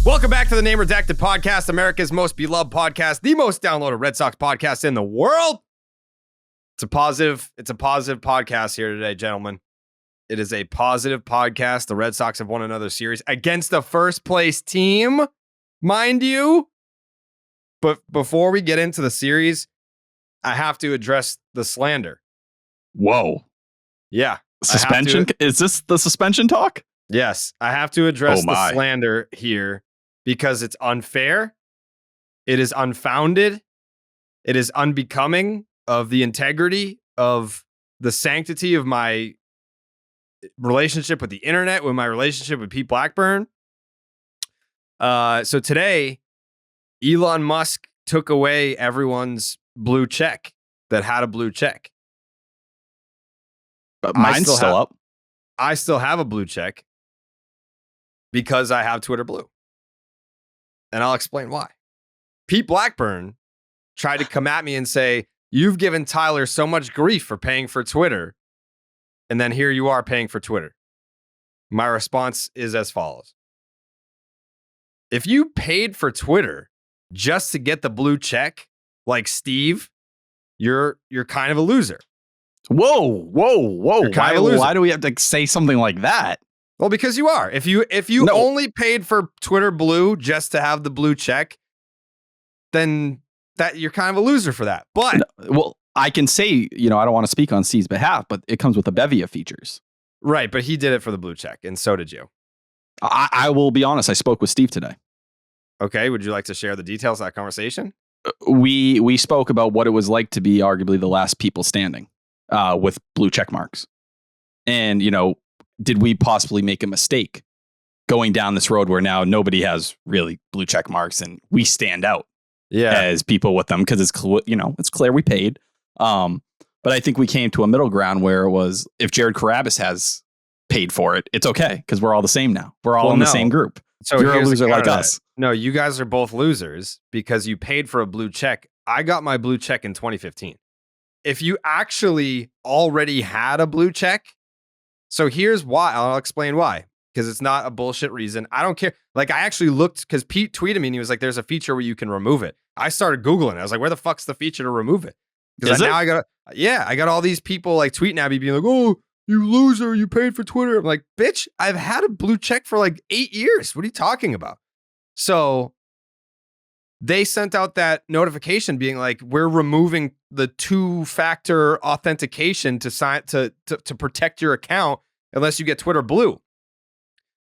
Welcome back to the Name Redacted podcast, America's most beloved podcast, the most downloaded Red Sox podcast in the world. It's a positive podcast here today, gentlemen. It is a positive podcast. The Red Sox have won another series against the first place team, mind you. But before we get into the series, I have to address the slander. Whoa. Yeah. Suspension? Is this the suspension talk? Yes. I have to address the slander here because it's unfair. It is unfounded. It is unbecoming of the integrity of the sanctity of my relationship with the internet, with my relationship with Pete Blackburn. So today, Elon Musk took away everyone's blue check that had a blue check. But mine's still up. I still have a blue check because I have Twitter Blue. And I'll explain why. Pete Blackburn tried to come at me and say, you've given Tyler so much grief for paying for Twitter. And then here you are paying for Twitter. My response is as follows. If you paid for Twitter just to get the blue check, like Steve, you're kind of a loser. Whoa. Why do we have to say something like that? Well, because you are. If you only paid for Twitter Blue just to have the blue check, then that you're kind of a loser for that. But well, I can say, I don't want to speak on Steve's behalf, but it comes with a bevy of features. Right, but he did it for the blue check, and so did you. I will be honest. I spoke with Steve today. Okay, would you like to share the details of that conversation? We spoke about what it was like to be arguably the last people standing with blue check marks. And, did we possibly make a mistake going down this road where now nobody has really blue check marks and we stand out as people with them because it's clear we paid. But I think we came to a middle ground where it was if Jared Carrabis has paid for it, it's okay because we're all the same now. We're all in the same group. So you're a loser like us. No, you guys are both losers because you paid for a blue check. I got my blue check in 2015. If you actually already had a blue check, so here's why. I'll explain why. Because it's not a bullshit reason. I don't care. Like, I actually looked because Pete tweeted me and he was like, there's a feature where you can remove it. I started Googling it. I was like, where the fuck's the feature to remove it? Because now I got all these people like tweeting at me being like, oh, you loser, you paid for Twitter. I'm like, bitch, I've had a blue check for like 8 years. What are you talking about? So they sent out that notification being like, we're removing the 2-factor authentication to protect your account unless you get Twitter Blue.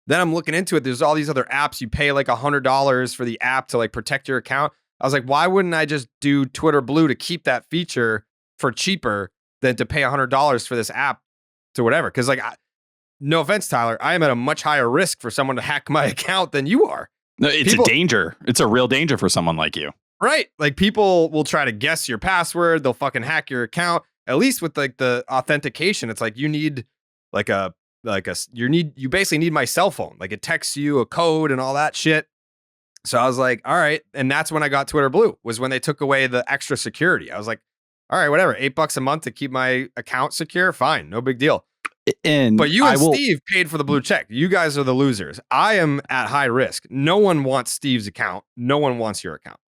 Then I'm looking into it. There's all these other apps. You pay like $100 for the app to like protect your account. I was like, why wouldn't I just do Twitter Blue to keep that feature for cheaper than to pay $100 for this app to whatever? Because like, no offense, Tyler, I am at a much higher risk for someone to hack my account than you are. No, it's a danger. It's a real danger for someone like you. Right. Like people will try to guess your password. They'll fucking hack your account. At least with like the authentication, it's like you need you basically need my cell phone. Like it texts you a code and all that shit. So I was like, all right. And that's when I got Twitter Blue, was when they took away the extra security. I was like, all right, whatever. $8 a month to keep my account secure. Fine. No big deal. But you and Steve paid for the blue check. You guys are the losers. I am at high risk. No one wants Steve's account. No one wants your account.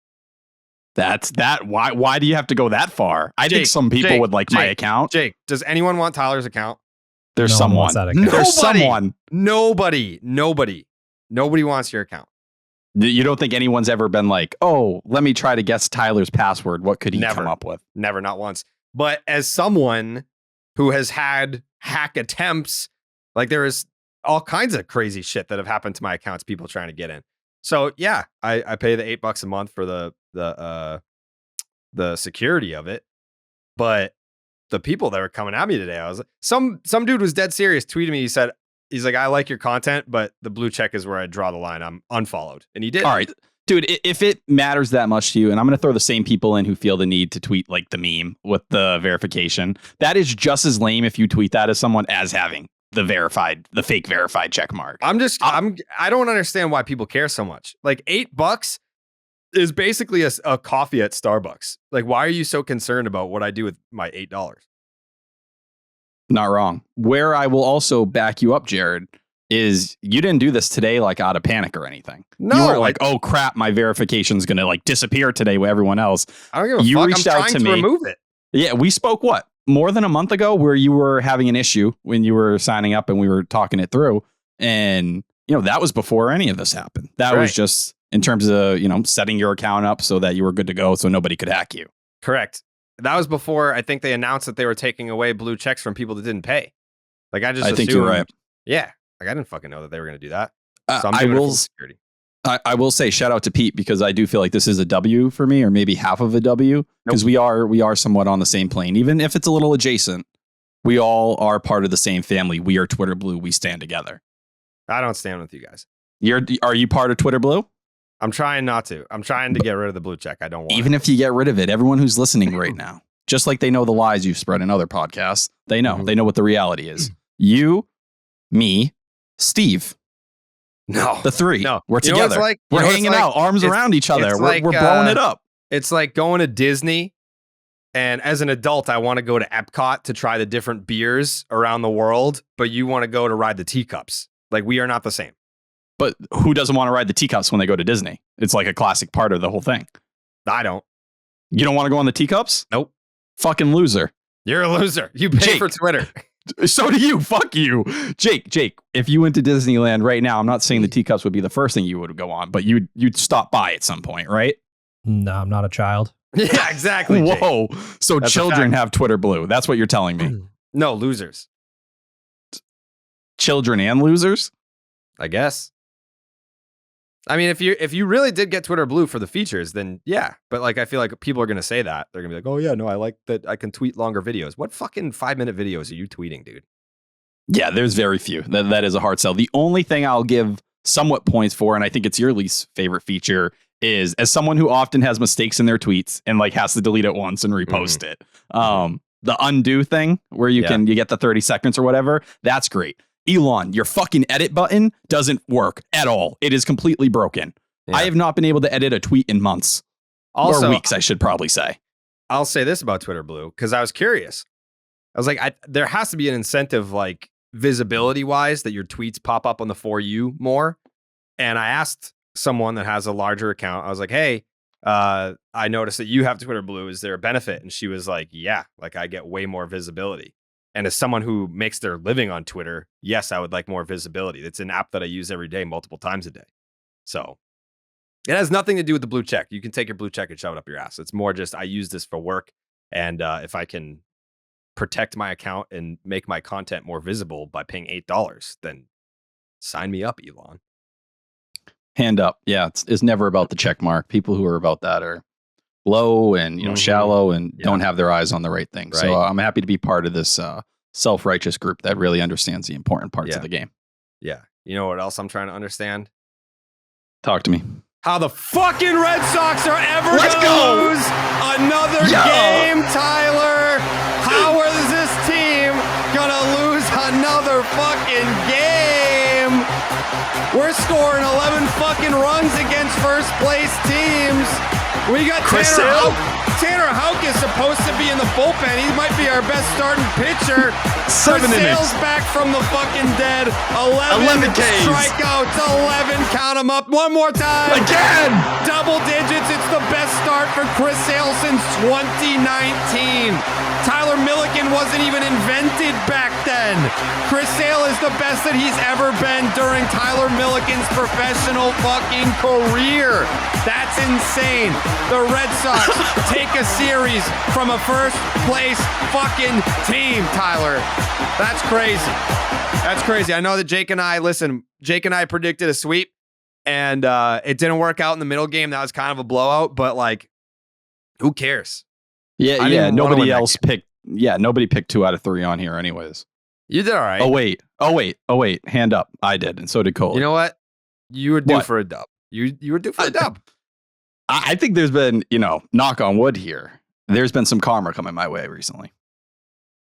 That's that. Why do you have to go that far? I think some people would like my account. Jake, does anyone want Tyler's account? There's someone. There's someone. Nobody wants your account. You don't think anyone's ever been like, oh, let me try to guess Tyler's password. What could he come up with? Never, not once. But as someone who has had hack attempts, like there is all kinds of crazy shit that have happened to my accounts, people trying to get in. So yeah, I pay the $8 a month for the security of it. But the people that were coming at me today, I was like, some dude was dead serious, tweeted me. He's like, I like your content, but the blue check is where I draw the line. I'm unfollowed. And he did. All right, dude, if it matters that much to you, and I'm going to throw the same people in who feel the need to tweet like the meme with the verification, that is just as lame if you tweet that as someone as having the fake verified check mark. I don't understand why people care so much. Like $8 is basically a coffee at Starbucks. Like, why are you so concerned about what I do with my $8? Not wrong. Where I will also back you up, Jared, is you didn't do this today like out of panic or anything. No, you weren't like, oh crap, my verification's gonna like disappear today with everyone else. I don't give a you fuck. Reached I'm out trying to me. remove it. Yeah, we spoke more than a month ago where you were having an issue when you were signing up and we were talking it through. And that was before any of this happened. That was just in terms of, setting your account up so that you were good to go so nobody could hack you. Correct. That was before I think they announced that they were taking away blue checks from people that didn't pay. Like I think you're right. Yeah. Like I didn't fucking know that they were going to do that. So I'm doing it for security. I will say shout out to Pete because I do feel like this is a W for me, or maybe half of a W, because we are somewhat on the same plane, even if it's a little adjacent. We all are part of the same family. We are Twitter Blue. We stand together. I don't stand with you guys. Are you part of Twitter Blue? I'm trying not to. I'm trying to get rid of the blue check. I don't want Even if you get rid of it, everyone who's listening right now, just like they know the lies you've spread in other podcasts, they know. They know what the reality is. You, me, Steve. No. The three. No. We're together. We're hanging out, arms around each other. We're blowing it up. It's like going to Disney. And as an adult, I want to go to Epcot to try the different beers around the world. But you want to go to ride the teacups. Like we are not the same. But who doesn't want to ride the teacups when they go to Disney? It's like a classic part of the whole thing. I don't. You don't want to go on the teacups? Nope. Fucking loser. You're a loser. You pay for Twitter. So do you. Fuck you. Jake, if you went to Disneyland right now, I'm not saying the teacups would be the first thing you would go on, but you'd stop by at some point, right? No, I'm not a child. Yeah, exactly. Whoa. So that's children have Twitter Blue. That's what you're telling me. No, losers. Children and losers? I guess. I mean, if you really did get Twitter Blue for the features, then yeah. But like, I feel like people are going to say that. They're going to be like, oh yeah, no, I like that I can tweet longer videos. What fucking 5-minute videos are you tweeting, dude? Yeah, there's very few. That is a hard sell. The only thing I'll give somewhat points for, and I think it's your least favorite feature, is as someone who often has mistakes in their tweets and like has to delete it once and repost it. The undo thing where you get the 30 seconds or whatever. That's great. Elon, your fucking edit button doesn't work at all. It is completely broken. Yeah. I have not been able to edit a tweet in months. Or weeks, I should probably say. I'll say this about Twitter Blue, because I was curious. I was like, there has to be an incentive, like visibility wise, that your tweets pop up on the For You more. And I asked someone that has a larger account, I was like, hey, I noticed that you have Twitter Blue. Is there a benefit? And she was like, yeah, like I get way more visibility. And as someone who makes their living on Twitter, yes, I would like more visibility. It's an app that I use every day, multiple times a day. So it has nothing to do with the blue check. You can take your blue check and shove it up your ass. It's more just I use this for work. And if I can protect my account and make my content more visible by paying $8, then sign me up, Elon. Hand up. Yeah, it's never about the check mark. People who are about that are low and shallow and don't have their eyes on the right thing. Right. So I'm happy to be part of this self-righteous group that really understands the important parts of the game. Yeah. You know what else I'm trying to understand? Talk to me. How the fucking Red Sox are ever gonna lose another game, Tyler. How is this team gonna lose another fucking game? We're scoring 11 fucking runs against first place teams. We got Tanner Houck. Tanner Houck is supposed to be in the bullpen. He might be our best starting pitcher. 7 innings. Back from the fucking dead. 11 Ks. Strikeouts. 11. Count them up. One more time. Again. Double digits. It's the best start for Chris Sale since 2019. Tyler Milliken wasn't even invented back then. Chris Sale is the best that he's ever been during Tyler Milliken's professional fucking career. That's insane. The Red Sox take a series from a first place fucking team, Tyler. That's crazy. That's crazy. I know that Jake and I predicted a sweep and it didn't work out in the middle game. That was kind of a blowout, but like, who cares? Yeah. Nobody else picked. Yeah, nobody picked 2 out of 3 on here anyways. You did all right. Oh, wait. Hand up. I did. And so did Cole. You know what? You were due for a dub. You were due for a dub. I think there's been, knock on wood here. There's been some karma coming my way recently.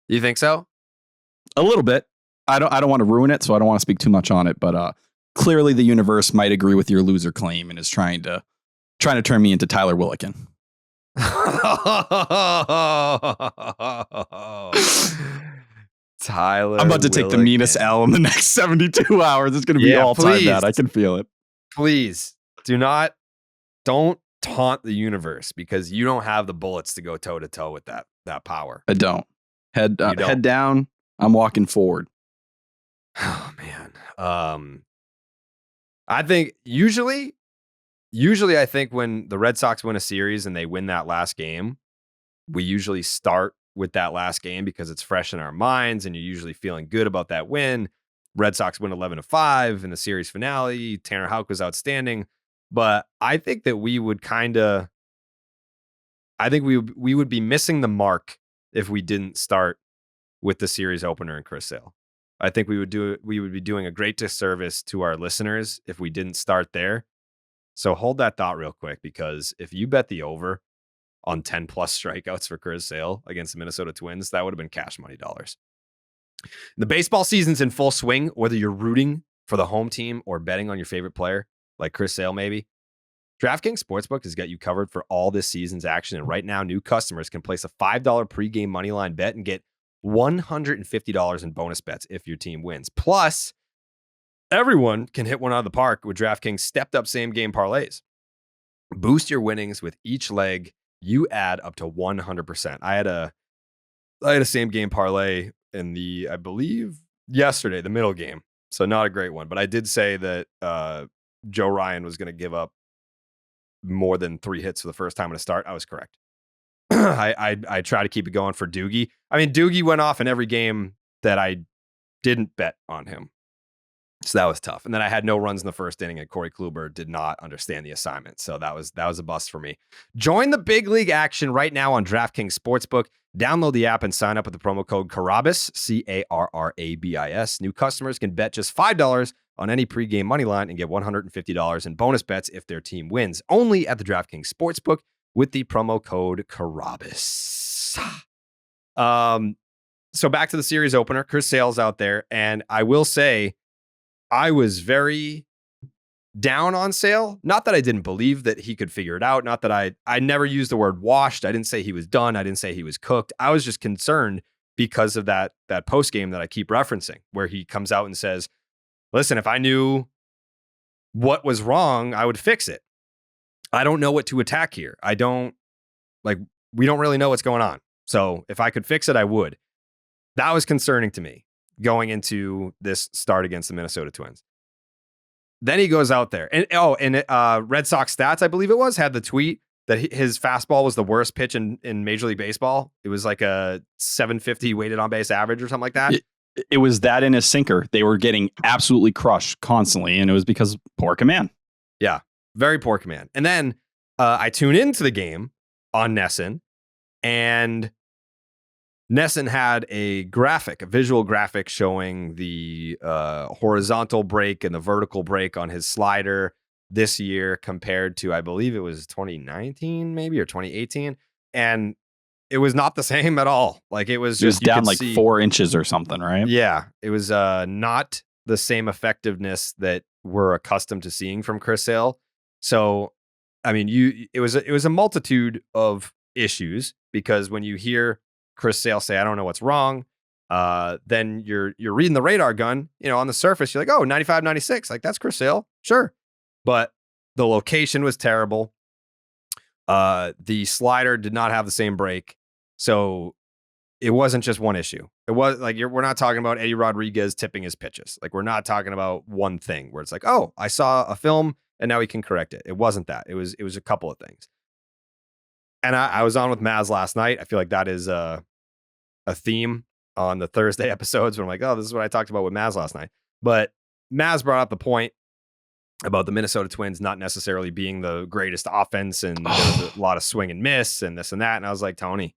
You think so? A little bit. I don't want to ruin it, so I don't want to speak too much on it, but clearly the universe might agree with your loser claim and is trying to turn me into Tyler Willikin. Tyler, I'm about to take the meanest L in the next 72 hours. It's going to be all time bad. I can feel it. Please don't taunt the universe because you don't have the bullets to go toe to toe with that power. I don't. Head down. I'm walking forward. Oh man. I think usually I think when the Red Sox win a series and they win that last game, we usually start with that last game because it's fresh in our minds and you're usually feeling good about that win. Red Sox win 11-5 in the series finale. Tanner Houck was outstanding, but I think that we would we would be missing the mark if we didn't start with the series opener and Chris Sale. I think we would be doing a great disservice to our listeners if we didn't start there. So hold that thought real quick, because if you bet the over on 10 plus strikeouts for Chris Sale against the Minnesota Twins, that would have been cash money dollars. The baseball season's in full swing, whether you're rooting for the home team or betting on your favorite player, like Chris Sale maybe. DraftKings Sportsbook has got you covered for all this season's action, and right now, new customers can place a $5 pregame moneyline bet and get $150 in bonus bets if your team wins. Plus, everyone can hit one out of the park with DraftKings stepped-up same-game parlays. Boost your winnings with each leg you add up to 100%. I had a same-game parlay in I believe, yesterday, the middle game. So not a great one, but I did say that Joe Ryan was going to give up more than 3 hits for the first time in a start. I was correct. I try to keep it going for Doogie. I mean, Doogie went off in every game that I didn't bet on him. So that was tough. And then I had no runs in the first inning, and Corey Kluber did not understand the assignment. So that was a bust for me. Join the big league action right now on DraftKings Sportsbook. Download the app and sign up with the promo code Carrabis, Carrabis. New customers can bet just $5 on any pregame money line and get $150 in bonus bets if their team wins. Only at the DraftKings Sportsbook with the promo code Carrabis. So back to the series opener. Chris Sale's out there, and I will say I was very down on Sale. Not that I didn't believe that he could figure it out. Not that I never used the word washed. I didn't say he was done. I didn't say he was cooked. I was just concerned because of that post game that I keep referencing, where he comes out and says, listen, if I knew what was wrong, I would fix it. I don't know what to attack here. We don't really know what's going on. So if I could fix it, I would. That was concerning to me going into this start against the Minnesota Twins. Then he goes out there and Red Sox Stats, I believe it was, had the tweet that his fastball was the worst pitch in Major League Baseball. It was like a 750 weighted on base average or something like that. It was that in a sinker. They were getting absolutely crushed constantly, and it was because poor command. Yeah, very poor command. And then I tune into the game on NESN, and NESN had a visual graphic showing the horizontal break and the vertical break on his slider this year compared to, I believe it was 2019 maybe, or 2018. And it was not the same at all. Like it was just down like 4 inches or something, right? Yeah. It was not the same effectiveness that we're accustomed to seeing from Chris Sale. So, I mean, it was a multitude of issues, because when you hear Chris Sale say, I don't know what's wrong, then you're reading the radar gun, on the surface, you're like, oh, 95, 96. Like, that's Chris Sale. Sure. But the location was terrible. The slider did not have the same break. So it wasn't just one issue. It was like, we're not talking about Eddie Rodriguez tipping his pitches. Like, we're not talking about one thing where it's like, oh, I saw a film and now he can correct it. It wasn't that. It was a couple of things. And I was on with Maz last night. I feel like that is a theme on the Thursday episodes where I'm like, oh, this is what I talked about with Maz last night. But Maz brought up the point about the Minnesota Twins not necessarily being the greatest offense, and there's a lot of swing and miss and this and that. And I was like, Tony,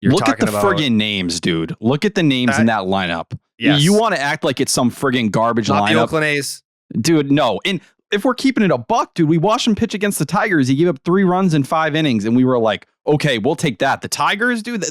look at the friggin' names, dude. Look at the names in that lineup. Yes. You want to act like it's some friggin' garbage not lineup. The Oakland A's. Dude, no. And if we're keeping it a buck, dude, we watched him pitch against the Tigers. He gave up 3 runs in 5 innings, and we were like, okay, we'll take that. The Tigers, dude,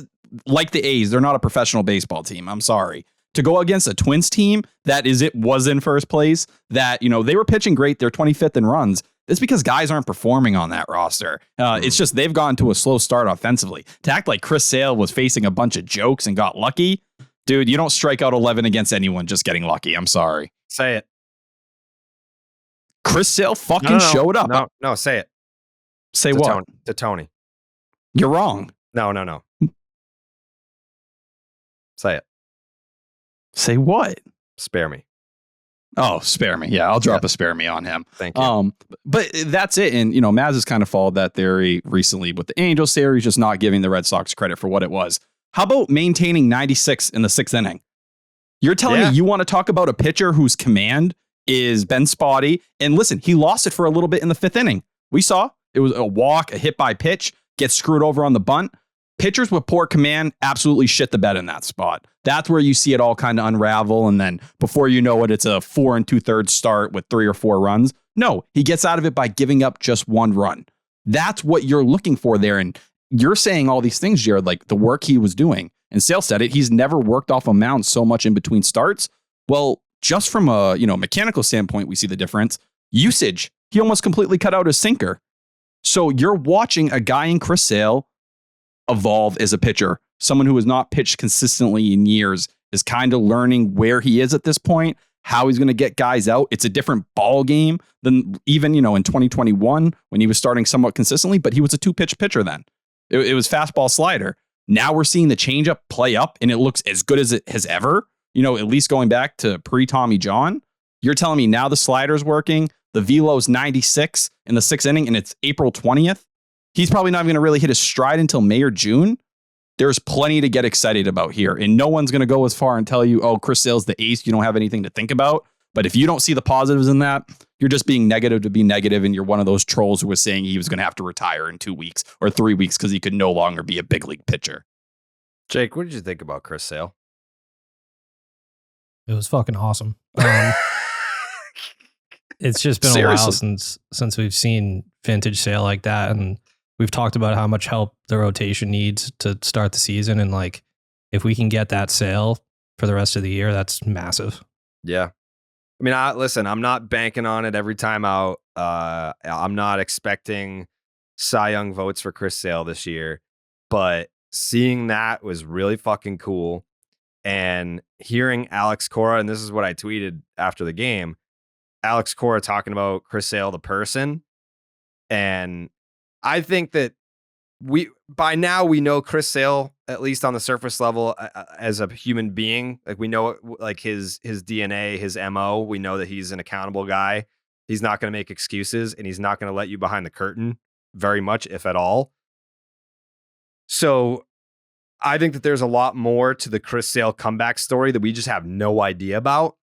like the A's, they're not a professional baseball team. I'm sorry. To go against a Twins team that was in first place, that, they were pitching great. They're 25th in runs. It's because guys aren't performing on that roster. It's just they've gone to a slow start offensively. To act like Chris Sale was facing a bunch of jokes and got lucky, Dude, you don't strike out 11 against anyone just getting lucky. I'm sorry. Say it. Chris Sale fucking showed up. No, say it. Say to what? To Tony. You're wrong. No. Say it. Say what? Spare me. Oh, spare me. Yeah, I'll drop a spare me on him. Thank you. But that's it. And, Maz has kind of followed that theory recently with the Angels series, just not giving the Red Sox credit for what it was. How about maintaining 96 in the 6th inning? You're telling me you want to talk about a pitcher whose command is been spotty. And listen, he lost it for a little bit in the 5th inning. We saw it was a walk, a hit by pitch, gets screwed over on the bunt. Pitchers with poor command absolutely shit the bed in that spot. That's where you see it all kind of unravel. And then before you know it, it's a 4 2/3 start with 3 or 4 runs. No, he gets out of it by giving up just 1 run. That's what you're looking for there. And you're saying all these things, Jared, like the work he was doing. And Sale said it. He's never worked off a mound so much in between starts. Well, just from a mechanical standpoint, we see the difference. Usage, he almost completely cut out his sinker. So you're watching a guy in Chris Sale evolve as a pitcher. Someone who has not pitched consistently in years is kind of learning where he is at this point, how he's going to get guys out. It's a different ball game than even, in 2021 when he was starting somewhat consistently, but he was a 2-pitch pitcher then. It was fastball slider. Now we're seeing the changeup play up and it looks as good as it has ever, at least going back to pre-Tommy John. You're telling me now the slider's working, the velo's 96 in the 6th inning, and it's April 20th. He's probably not going to really hit his stride until May or June. There's plenty to get excited about here. And no one's going to go as far and tell you, oh, Chris Sale's the ace. You don't have anything to think about. But if you don't see the positives in that, you're just being negative to be negative. And you're one of those trolls who was saying he was going to have to retire in 2 weeks or 3 weeks because he could no longer be a big league pitcher. Jake, what did you think about Chris Sale? It was fucking awesome. It's just been a while since we've seen vintage Sale like that. And we've talked about how much help the rotation needs to start the season. And like, if we can get that Sale for the rest of the year, that's massive. Yeah. I mean, listen, I'm not banking on it every time out. I'm not expecting Cy Young votes for Chris Sale this year, but seeing that was really fucking cool. And hearing Alex Cora, and this is what I tweeted after the game, Alex Cora talking about Chris Sale, the person. And I think that by now we know Chris Sale, at least on the surface level, as a human being. Like we know like his DNA, his MO. We know that he's an accountable guy. He's not going to make excuses and he's not going to let you behind the curtain very much, if at all. So I think that there's a lot more to the Chris Sale comeback story that we just have no idea about.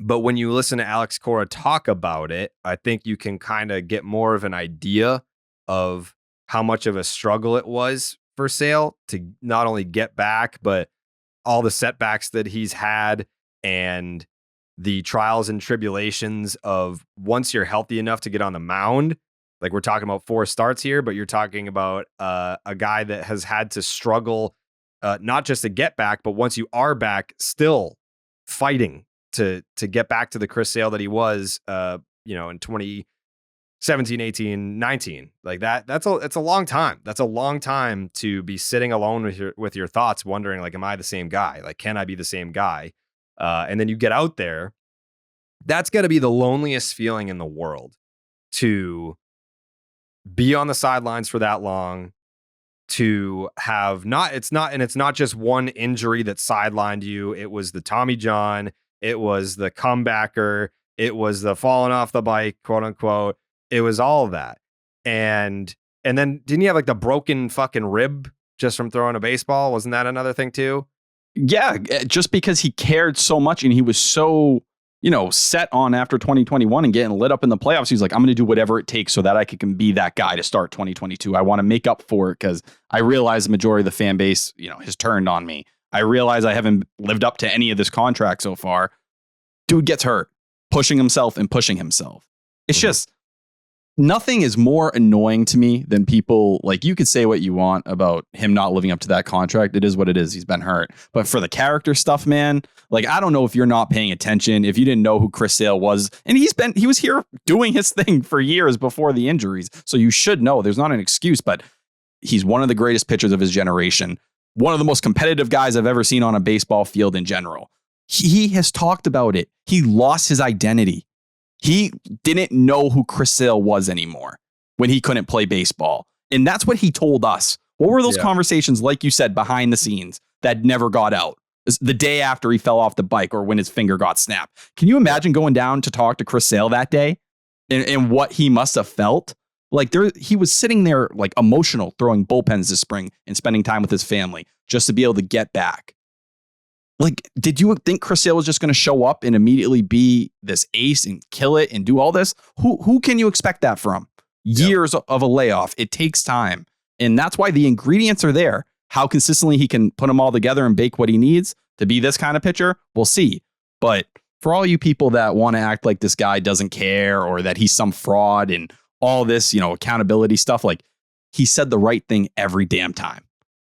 But when you listen to Alex Cora talk about it, I think you can kind of get more of an idea of how much of a struggle it was for Sale to not only get back, but all the setbacks that he's had and the trials and tribulations of once you're healthy enough to get on the mound. Like we're talking about 4 starts here, but you're talking about a guy that has had to struggle, not just to get back, but once you are back, still fighting to get back to the Chris Sale that he was, in 2017, 18, 19. Like that's a long time. That's a long time to be sitting alone with your thoughts, wondering like, am I the same guy? Like, can I be the same guy? And then you get out there. That's got to be the loneliest feeling in the world, to be on the sidelines for that long, to have it's not just one injury that sidelined you. It was the Tommy John. It was the comebacker. It was the falling off the bike, quote unquote. It was all of that. And then didn't you have like the broken fucking rib just from throwing a baseball? Wasn't that another thing too? Yeah, just because he cared so much and he was so, set on after 2021 and getting lit up in the playoffs. He's like, I'm going to do whatever it takes so that I can be that guy to start 2022. I want to make up for it because I realize the majority of the fan base, has turned on me. I realize I haven't lived up to any of this contract so far. Dude gets hurt, pushing himself. It's just, nothing is more annoying to me than people, like, you could say what you want about him not living up to that contract. It is what it is. He's been hurt. But for the character stuff, man, like, I don't know if you're not paying attention, if you didn't know who Chris Sale was. And he was here doing his thing for years before the injuries. So you should know. There's not an excuse, but he's one of the greatest pitchers of his generation. one of the most competitive guys I've ever seen on a baseball field in general. He has talked about it. He lost his identity. He didn't know who Chris Sale was anymore when he couldn't play baseball. And that's what he told us. What were those conversations, like you said, behind the scenes that never got out? The day after he fell off the bike or when his finger got snapped. Can you imagine going down to talk to Chris Sale that day and what he must have felt? Like he was sitting there like emotional, throwing bullpens this spring and spending time with his family just to be able to get back. Like, did you think Chris Sale was just going to show up and immediately be this ace and kill it and do all this? Who can you expect that from? Years of a layoff. It takes time. And that's why the ingredients are there. How consistently he can put them all together and bake what he needs to be this kind of pitcher, we'll see. But for all you people that want to act like this guy doesn't care or that he's some fraud and all this, accountability stuff, like he said the right thing every damn time.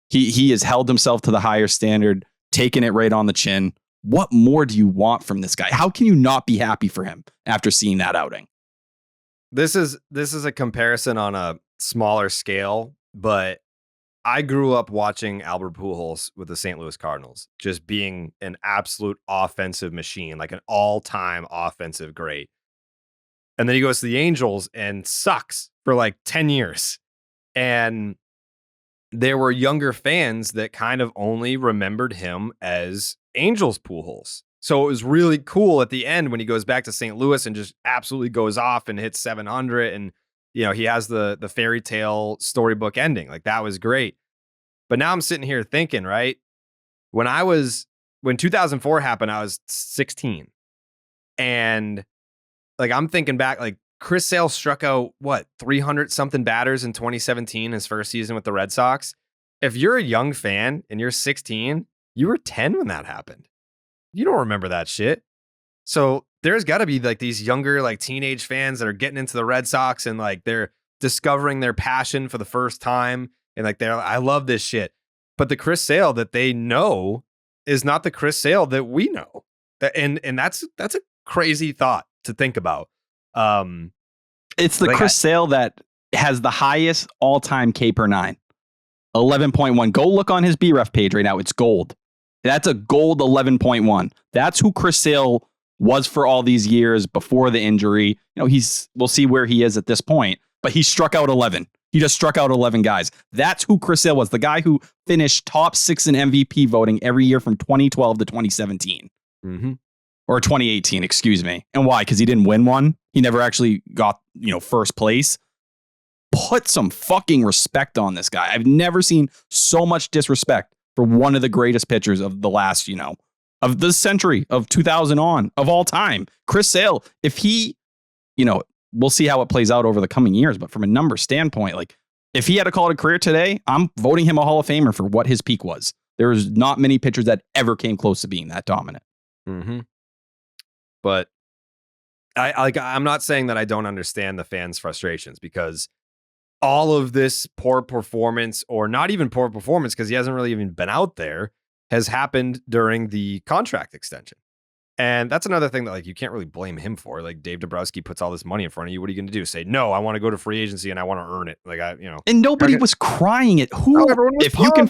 He has held himself to the higher standard, taken it right on the chin. What more do you want from this guy? How can you not be happy for him after seeing that outing? This is a comparison on a smaller scale, but I grew up watching Albert Pujols with the St. Louis Cardinals, just being an absolute offensive machine, like an all-time offensive great. And then he goes to the Angels and sucks for like 10 years. And there were younger fans that kind of only remembered him as Angels Pujols. So it was really cool at the end when he goes back to St. Louis and just absolutely goes off and hits 700 and he has the fairy tale storybook ending. Like that was great. But now I'm sitting here thinking, right? When 2004 happened, I was 16. And like I'm thinking back, like Chris Sale struck out 300 something batters in 2017, his first season with the Red Sox. If you're a young fan and you're 16, you were 10 when that happened. You don't remember that shit. So there's got to be like these younger, like teenage fans that are getting into the Red Sox and like they're discovering their passion for the first time. And like I love this shit. But the Chris Sale that they know is not the Chris Sale that we know. And that's a crazy thought to think about. It's the Chris Sale that has the highest all-time K per 9. 11.1. Go look on his BREF page right now. It's gold. That's a gold 11.1. That's who Chris Sale was for all these years before the injury. We'll see where he is at this point, but he struck out 11. He just struck out 11 guys. That's who Chris Sale was, the guy who finished top 6 in MVP voting every year from 2012 to 2017. Mm-hmm. Or 2018, excuse me. And why? Because he didn't win one. He never actually got, first place. Put some fucking respect on this guy. I've never seen so much disrespect for one of the greatest pitchers of the last, of the century, of 2000 on, of all time. Chris Sale, if he, we'll see how it plays out over the coming years, but from a number standpoint, like if he had to call it a career today, I'm voting him a Hall of Famer for what his peak was. There's not many pitchers that ever came close to being that dominant. Mm-hmm. But I'm not saying that I don't understand the fans' frustrations, because all of this poor performance, or not even poor performance, because he hasn't really even been out there, has happened during the contract extension. And that's another thing that like you can't really blame him for. Like Dave Dombrowski puts all this money in front of you. What are you going to do? Say, no, I want to go to free agency and I want to earn it. Like And nobody was crying at who. No, everyone was if you can,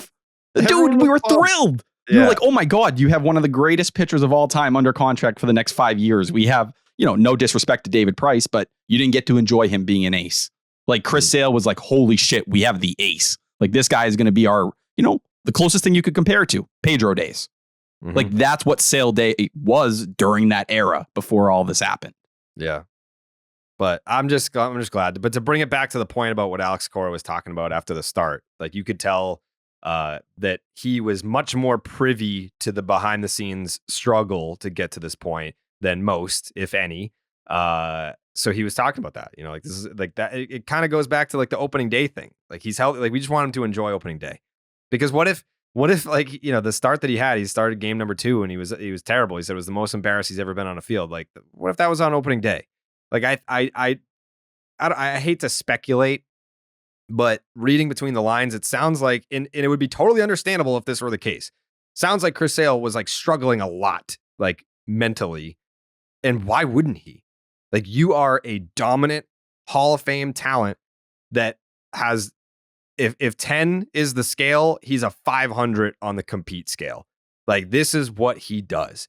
dude, we were thrilled. Yeah. You're like, oh my God, you have one of the greatest pitchers of all time under contract for the next 5 years. We have, no disrespect to David Price, but you didn't get to enjoy him being an ace. Like Chris Sale was like, holy shit, we have the ace. Like this guy is going to be our, the closest thing you could compare it to, Pedro days. Mm-hmm. Like that's what Sale Day was during that era before all this happened. Yeah. But I'm just glad. But to bring it back to the point about what Alex Cora was talking about after the start, like you could tell that he was much more privy to the behind the scenes struggle to get to this point than most, if any. So he was talking about that, like this is like that. It kind of goes back to like the opening day thing. Like he's healthy. Like we just want him to enjoy opening day, because what if like, the start that he started game number 2 and he was terrible. He said it was the most embarrassed he's ever been on a field. Like what if that was on opening day? Like I hate to speculate, but reading between the lines, it sounds like, and it would be totally understandable if this were the case. Sounds like Chris Sale was like struggling a lot, like mentally. And why wouldn't he? Like you are a dominant Hall of Fame talent that has if 10 is the scale, he's a 500 on the compete scale. Like, this is what he does.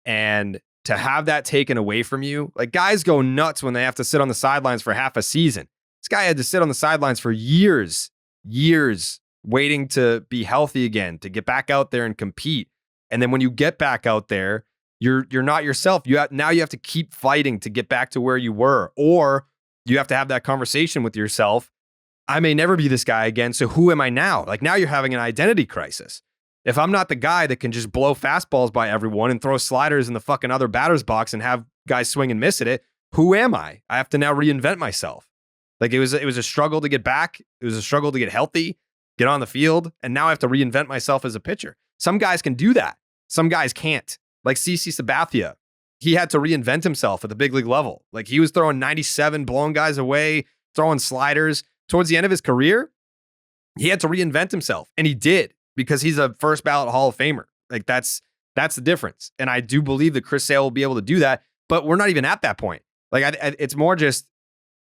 And to have that taken away from you, like, guys go nuts when they have to sit on the sidelines for half a season. This guy had to sit on the sidelines for years, waiting to be healthy again, to get back out there and compete. And then when you get back out there, you're not yourself. Now you have to keep fighting to get back to where you were, or you have to have that conversation with yourself. I may never be this guy again, so who am I now? Like, now you're having an identity crisis. If I'm not the guy that can just blow fastballs by everyone and throw sliders in the fucking other batter's box and have guys swing and miss at it, who am I? I have to now reinvent myself. Like, it was a struggle to get back. It was a struggle to get healthy, get on the field, and now I have to reinvent myself as a pitcher. Some guys can do that. Some guys can't. Like CC Sabathia, he had to reinvent himself at the big league level. Like, he was throwing 97, blowing guys away, throwing sliders. Towards the end of his career, he had to reinvent himself, and he did, because he's a first ballot Hall of Famer. Like, that's the difference. And I do believe that Chris Sale will be able to do that, but we're not even at that point. Like, it's more just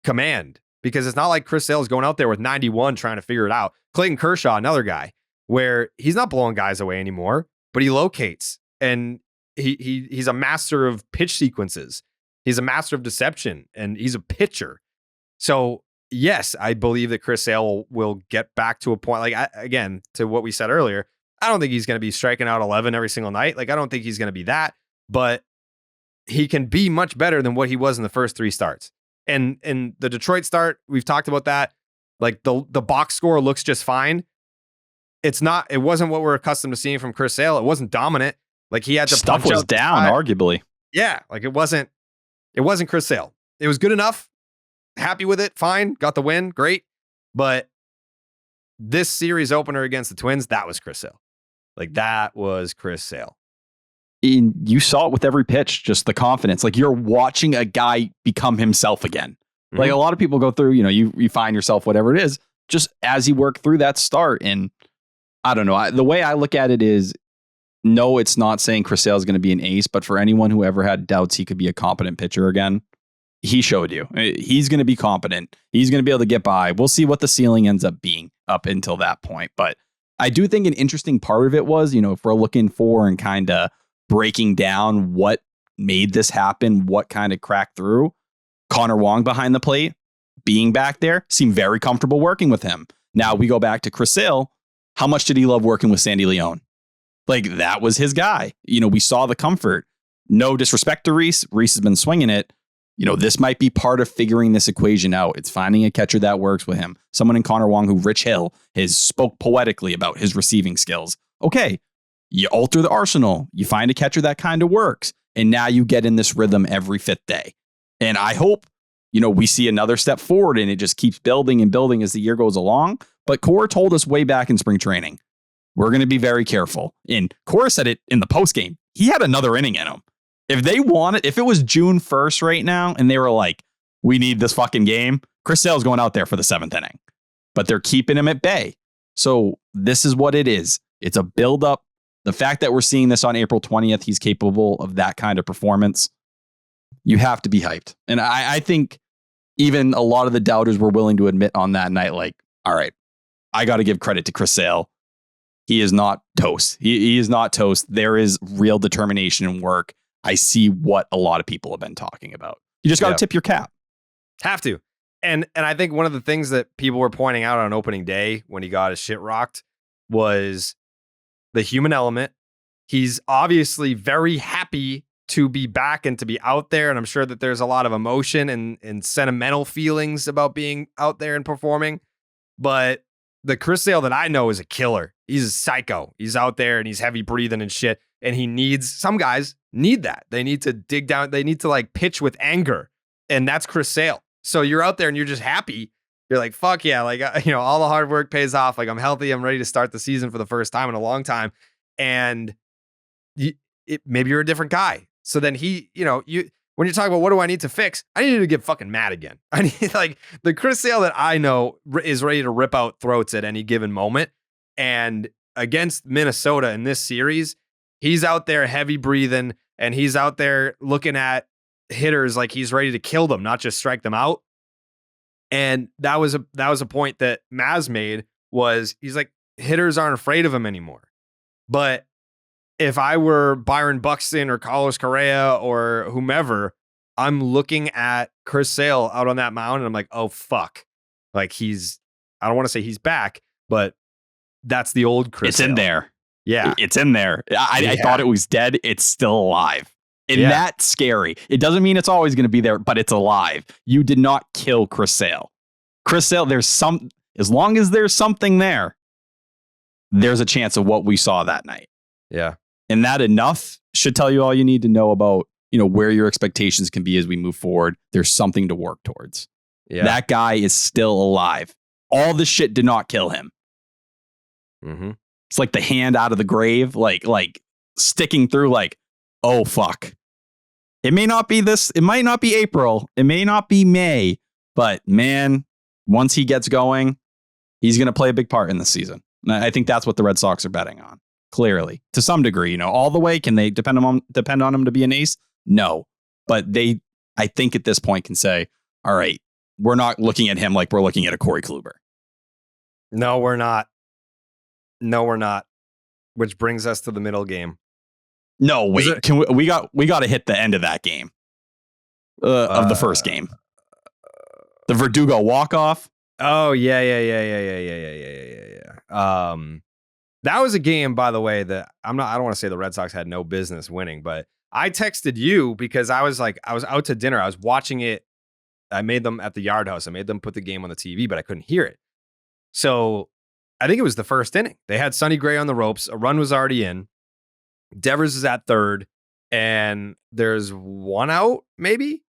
command, because it's not like Chris Sale is going out there with 91 trying to figure it out. Clayton Kershaw, another guy where he's not blowing guys away anymore, but he locates, and he's a master of pitch sequences. He's a master of deception, and he's a pitcher. So yes, I believe that Chris Sale will get back to a point, like, again, to what we said earlier, I don't think he's going to be striking out 11 every single night. Like, I don't think he's going to be that, but he can be much better than what he was in the first 3 starts. And in the Detroit start, we've talked about that. Like, the box score looks just fine. It wasn't what we're accustomed to seeing from Chris Sale. It wasn't dominant. Like, he had to stuff was down, arguably. Yeah. Like, it wasn't Chris Sale. It was good enough. Happy with it. Fine. Got the win. Great. But this series opener against the Twins, that was Chris Sale. Like, that was Chris Sale. You saw it with every pitch, just the confidence. Like, you're watching a guy become himself again. Mm-hmm. Like, a lot of people go through, you find yourself, whatever it is, just as he worked through that start. And I don't know. The way I look at it is, no, it's not saying Chris Sale is going to be an ace, but for anyone who ever had doubts he could be a competent pitcher again, he showed you. He's going to be competent. He's going to be able to get by. We'll see what the ceiling ends up being up until that point. But I do think an interesting part of it was, if we're looking for and kind of breaking down what made this happen, what kind of cracked through, Connor Wong behind the plate, being back there, seemed very comfortable working with him. Now we go back to Chris Sale. How much did he love working with Sandy Leone? Like, that was his guy. We saw the comfort. No disrespect to Reese. Reese has been swinging it. This might be part of figuring this equation out. It's finding a catcher that works with him. Someone in Connor Wong who Rich Hill has spoke poetically about his receiving skills. Okay, you alter the arsenal. You find a catcher that kind of works. And now you get in this rhythm every 5th day. And I hope, we see another step forward and it just keeps building and building as the year goes along. But Cora told us way back in spring training, we're going to be very careful. And Cora said it in the postgame. He had another inning in him. If it was June 1st right now and they were like, we need this fucking game, Chris Sale's going out there for the 7th inning. But they're keeping him at bay. So this is what it is. It's a buildup. The fact that we're seeing this on April 20th, he's capable of that kind of performance. You have to be hyped. And I think even a lot of the doubters were willing to admit on that night, like, all right, I got to give credit to Chris Sale. He is not toast. He is not toast. There is real determination and work. I see what a lot of people have been talking about. You just got to tip your cap. Have to. And I think one of the things that people were pointing out on opening day when he got his shit rocked was the human element. He's obviously very happy to be back and to be out there. And I'm sure that there's a lot of emotion and sentimental feelings about being out there and performing. But the Chris Sale that I know is a killer. He's a psycho. He's out there and he's heavy breathing and shit. And some guys need that. They need to dig down. They need to like pitch with anger. And that's Chris Sale. So you're out there and you're just happy. You're like, fuck yeah. Like, all the hard work pays off. Like, I'm healthy. I'm ready to start the season for the first time in a long time. And maybe you're a different guy. So then when you're talking about what do I need to fix, I need to get fucking mad again. I need like the Chris Sale that I know is ready to rip out throats at any given moment. And against Minnesota in this series, he's out there heavy breathing and he's out there looking at hitters like he's ready to kill them, not just strike them out. And that was a point that Maz made was he's like, hitters aren't afraid of him anymore. But if I were Byron Buxton or Carlos Correa or whomever, I'm looking at Chris Sale out on that mound and I'm like, oh, fuck. Like I don't want to say he's back, but that's the old Chris It's in Sale. there. Yeah. It's in there. I thought it was dead. It's still alive. And that's scary. It doesn't mean it's always going to be there, but it's alive. You did not kill Chris Sale. Chris Sale, as long as there's something there, there's a chance of what we saw that night. Yeah. And that enough should tell you all you need to know about, where your expectations can be as we move forward. There's something to work towards. Yeah. That guy is still alive. All this shit did not kill him. Mm-hmm. It's like the hand out of the grave, like sticking through, like, oh, fuck. It may not be this. It might not be April. It may not be May. But, man, once he gets going, he's going to play a big part in this season. And I think that's what the Red Sox are betting on, clearly. To some degree, all the way. Can they depend on him to be an ace? No. But I think at this point can say, all right, we're not looking at him like we're looking at a Corey Kluber. No, we're not. Which brings us to the middle game. No, wait. We got to hit the end of that game. Of the first game. The Verdugo walk-off. Oh, yeah. That was a game, by the way, that I don't want to say the Red Sox had no business winning, but I texted you because I was out to dinner. I was watching it. I made them at the Yard House. I made them put the game on the TV, but I couldn't hear it. So I think it was the first inning. They had Sonny Gray on the ropes. A run was already in. Devers is at third, and there's one out, maybe?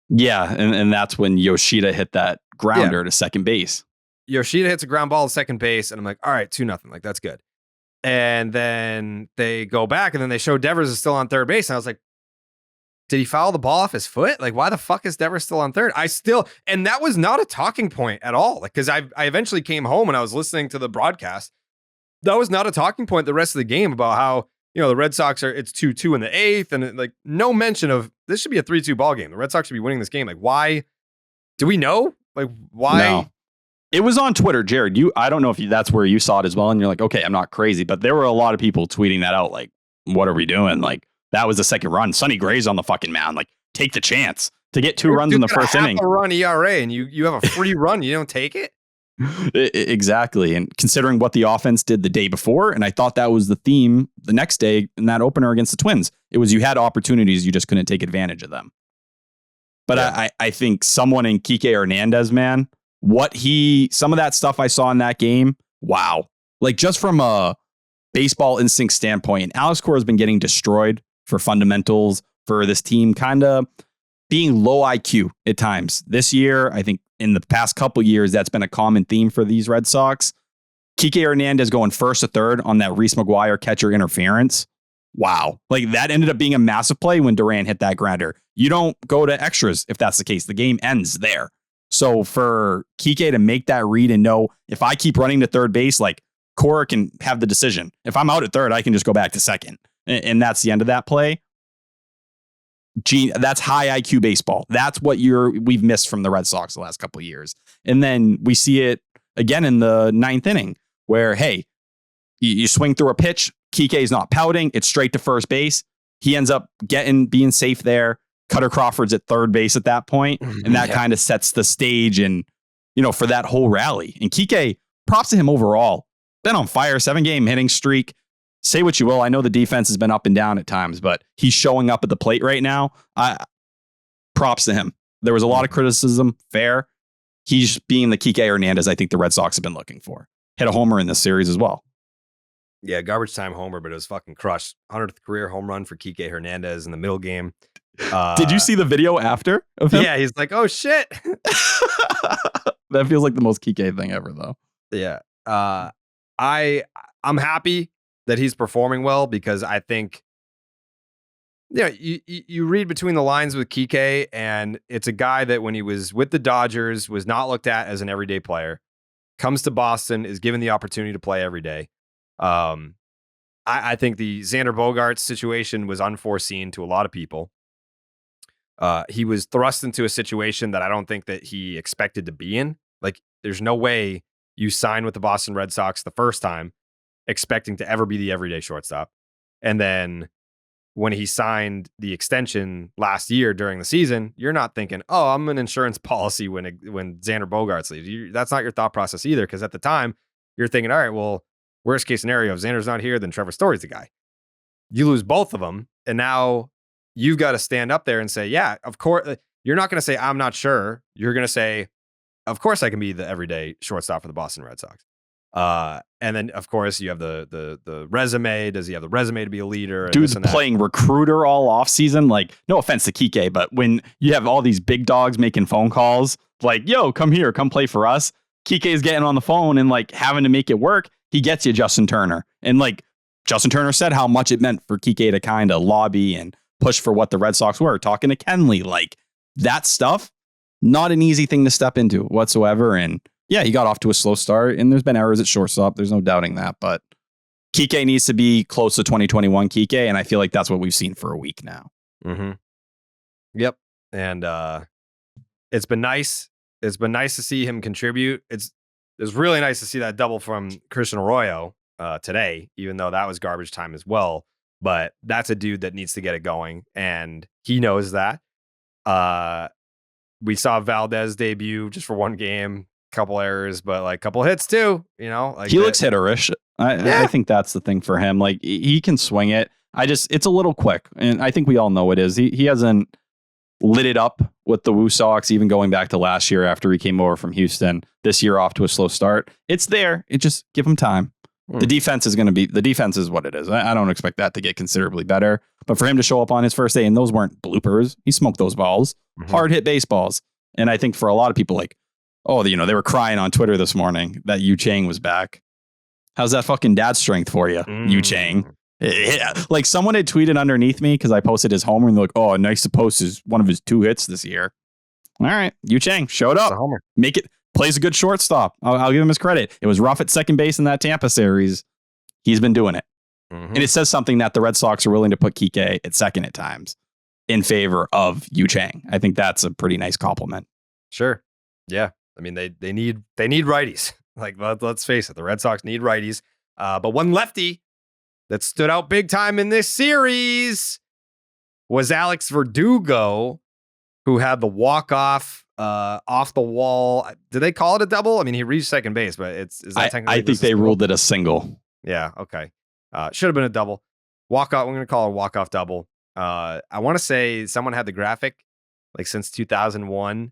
Yeah, and that's when Yoshida hit that grounder to second base. Yoshida hits a ground ball to second base, and I'm like, all right, 2-0. Like, that's good. And then they go back, and then they show Devers is still on third base. And I was like, did he foul the ball off his foot? Like, why the fuck is Devers still on third? And that was not a talking point at all. Like, because I eventually came home and I was listening to the broadcast. That was not a talking point the rest of the game about how, the Red Sox it's 2-2 in the eighth. And no mention of this should be a 3-2 ball game. The Red Sox should be winning this game. Like, why? Do we know? Like, why? No. It was on Twitter, Jared. I don't know if that's where you saw it as well. And you're like, okay, I'm not crazy. But there were a lot of people tweeting that out. Like, what are we doing? Like, that was the second run. Sonny Gray's on the fucking mound. Like, take the chance to get two runs in the first inning. A run ERA and you have a free run. You don't take it. Exactly. And considering what the offense did the day before, and I thought that was the theme the next day in that opener against the Twins. It was you had opportunities, you just couldn't take advantage of them. But yeah. I think someone in Kike Hernandez, man, some of that stuff I saw in that game, wow. Like, just from a baseball instinct standpoint, Alex Cora has been getting destroyed for fundamentals, for this team kind of being low IQ at times. This year, I think in the past couple years, that's been a common theme for these Red Sox. Kike Hernandez going first to third on that Reese McGuire catcher interference. Wow. Like, that ended up being a massive play when Duran hit that grounder. You don't go to extras if that's the case. The game ends there. So for Kike to make that read and know, if I keep running to third base, like, Cora can have the decision. If I'm out at third, I can just go back to second. And that's the end of that play. That's high IQ baseball. That's what we've missed from the Red Sox the last couple of years. And then we see it again in the ninth inning where, hey, you swing through a pitch. Kike's not pouting. It's straight to first base. He ends up being safe there. Cutter Crawford's at third base at that point, and that kind of sets the stage and, for that whole rally. And Kike, props to him overall. Been on fire, 7-game hitting streak. Say what you will. I know the defense has been up and down at times, but he's showing up at the plate right now. Props to him. There was a lot of criticism. Fair. He's being the Kike Hernandez I think the Red Sox have been looking for. Hit a homer in this series as well. Yeah, garbage time homer, but it was fucking crushed. 100th career home run for Kike Hernandez in the middle game. Did you see the video after of him? Yeah, he's like, oh, shit. That feels like the most Kike thing ever, though. Yeah. I'm happy that he's performing well because I think, you read between the lines with Kike, and it's a guy that when he was with the Dodgers was not looked at as an everyday player. Comes to Boston, is given the opportunity to play every day. I think the Xander Bogaerts situation was unforeseen to a lot of people. He was thrust into a situation that I don't think that he expected to be in. Like, there's no way you sign with the Boston Red Sox the first time, expecting to ever be the everyday shortstop. And then when he signed the extension last year during the season, you're not thinking, oh, I'm an insurance policy when Xander Bogaerts leaves. That's not your thought process either, because at the time, you're thinking, all right, well, worst case scenario, if Xander's not here, then Trevor Story's the guy. You lose both of them, and now you've got to stand up there and say, yeah, of course. You're not going to say, I'm not sure. You're going to say, of course I can be the everyday shortstop for the Boston Red Sox. And then, of course, you have the resume. Does he have the resume to be a leader? Dude's playing recruiter all off season. Like, no offense to Kike, but when you have all these big dogs making phone calls, like, yo, come here, come play for us. Kike is getting on the phone and like having to make it work. He gets you Justin Turner. And like Justin Turner said how much it meant for Kike to kind of lobby and push for what the Red Sox were. Talking to Kenley, like that stuff, not an easy thing to step into whatsoever. And yeah, he got off to a slow start, and there's been errors at shortstop. There's no doubting that. But Kike needs to be close to 2021 Kike, and I feel like that's what we've seen for a week now. Mm-hmm. Yep. And it's been nice. It's been nice to see him contribute. It's really nice to see that double from Christian Arroyo today, even though that was garbage time as well. But that's a dude that needs to get it going, and he knows that. We saw Valdez debut just for one game. Couple errors, but like couple hits too, you know, like he looks hitterish. I think that's the thing for him. Like he can swing it. It's a little quick, and I think we all know it is. He hasn't lit it up with the Woo Sox, even going back to last year after he came over from Houston. This year off to a slow start. It's there. It just give him time. The defense is what it is. I don't expect that to get considerably better, but for him to show up on his first day, and those weren't bloopers. He smoked those balls, hard hit baseballs. And I think for a lot of people, like, oh, you know, they were crying on Twitter this morning that Yu Chang was back. How's that fucking dad strength for you, Yu Chang? Yeah. Like someone had tweeted underneath me because I posted his homer and they're like, oh, nice to post one of his 2 hits this year. All right. Yu Chang showed up. Make it, plays a good shortstop. I'll give him his credit. It was rough at second base in that Tampa series. He's been doing it. And it says something that the Red Sox are willing to put Kike at second at times in favor of Yu Chang. I think that's a pretty nice compliment. Sure. Yeah. I mean, they need righties. Like, let's face it, the Red Sox need righties. But one lefty that stood out big time in this series was Alex Verdugo, who had the walk-off off the wall. Did they call it a double? I mean, he reached second base, but is that technically? I think they ruled it a single. Yeah. Okay. Should have been a double. Walk-off. We're going to call it a walk-off double. I want to say someone had the graphic, like since 2001.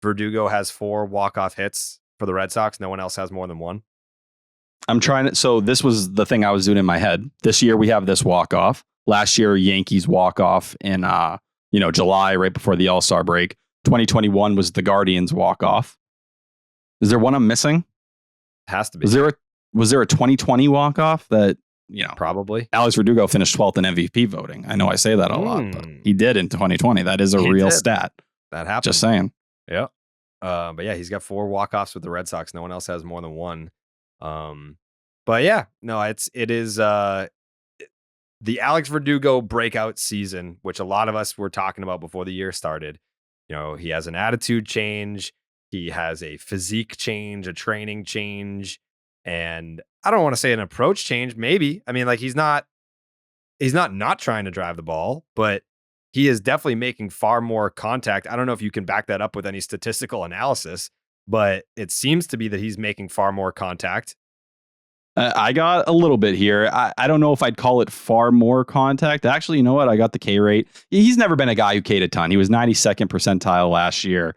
Verdugo has 4 walk-off hits for the Red Sox. No one else has more than 1. So this was the thing I was doing in my head. This year we have this walk-off. Last year, Yankees walk-off in July, right before the All-Star break. 2021 was the Guardians walk-off. Is there one I'm missing? Has to be. Was there a 2020 walk-off that, probably Alex Verdugo finished 12th in MVP voting? I know I say that a lot, but he did in 2020. That is a real stat. That happened. Just saying. Yeah. But yeah, he's got 4 walk-offs with the Red Sox. No one else has more than 1. But yeah, no, it is the Alex Verdugo breakout season, which a lot of us were talking about before the year started. You know, he has an attitude change. He has a physique change, a training change. And I don't want to say an approach change. Maybe. I mean, like he's not trying to drive the ball, but he is definitely making far more contact. I don't know if you can back that up with any statistical analysis, but it seems to be that he's making far more contact. I got a little bit here. I don't know if I'd call it far more contact. Actually, you know what? I got the K rate. He's never been a guy who K'd a ton. He was 92nd percentile last year.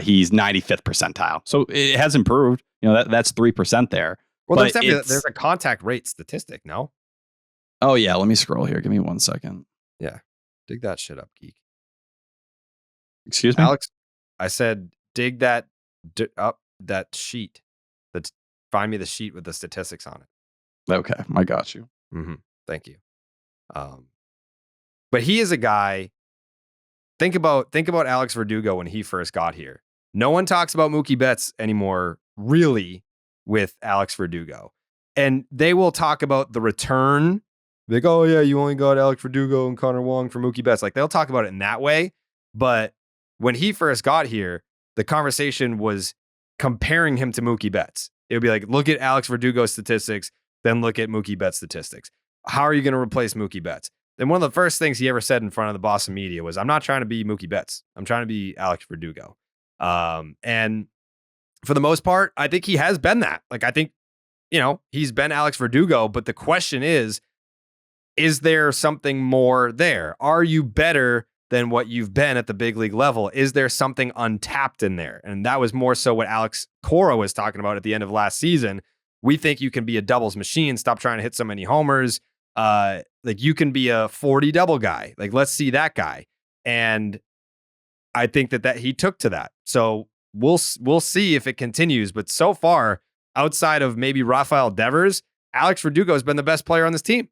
He's 95th percentile. So it has improved. You know, that's 3% there. Well, there's a contact rate statistic, no? Oh, yeah. Let me scroll here. Give me 1 second. Yeah. Dig that shit up, geek. Excuse me? Alex, I said dig that up, that sheet. Find me the sheet with the statistics on it. Okay, I got you. Thank you. But he is a guy. Think about Alex Verdugo when he first got here. No one talks about Mookie Betts anymore, really, with Alex Verdugo. And they will talk about the return. Like, oh yeah, you only got Alex Verdugo and Connor Wong for Mookie Betts. Like they'll talk about it in that way. But when he first got here, the conversation was comparing him to Mookie Betts. it would be like, look at Alex Verdugo's statistics, then look at Mookie Betts' statistics. How are you going to replace Mookie Betts? Then one of the first things he ever said in front of the Boston media was, I'm not trying to be Mookie Betts. I'm trying to be Alex Verdugo. And for the most part, I think he has been that. Like, I think, he's been Alex Verdugo, but the question is there something more there? Are you better than what you've been at the big league level? Is there something untapped in there? And that was more so what Alex Cora was talking about at the end of last season. We think you can be a doubles machine. Stop trying to hit so many homers. Like, you can be a 40 double guy. Like, let's see that guy. And I think that he took to that. So we'll see if it continues. But so far, outside of maybe Rafael Devers, Alex Verdugo has been the best player on this team.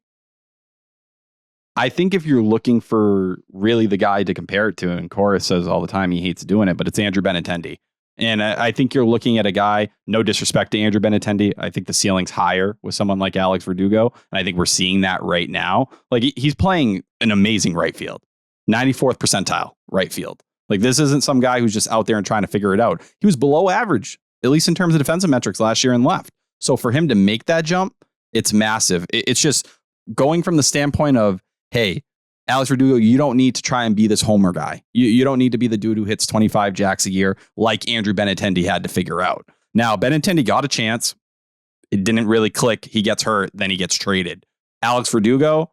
I think if you're looking for really the guy to compare it to, and Cora says all the time he hates doing it, but it's Andrew Benintendi. And I think you're looking at a guy, no disrespect to Andrew Benintendi, I think the ceiling's higher with someone like Alex Verdugo. And I think we're seeing that right now. Like, he's playing an amazing right field, 94th percentile right field. Like, this isn't some guy who's just out there and trying to figure it out. He was below average, at least in terms of defensive metrics last year in left. So for him to make that jump, it's massive. It's just going from the standpoint of, hey, Alex Verdugo, you don't need to try and be this homer guy. You don't need to be the dude who hits 25 jacks a year like Andrew Benintendi had to figure out. Now, Benintendi got a chance. It didn't really click. He gets hurt. Then he gets traded. Alex Verdugo,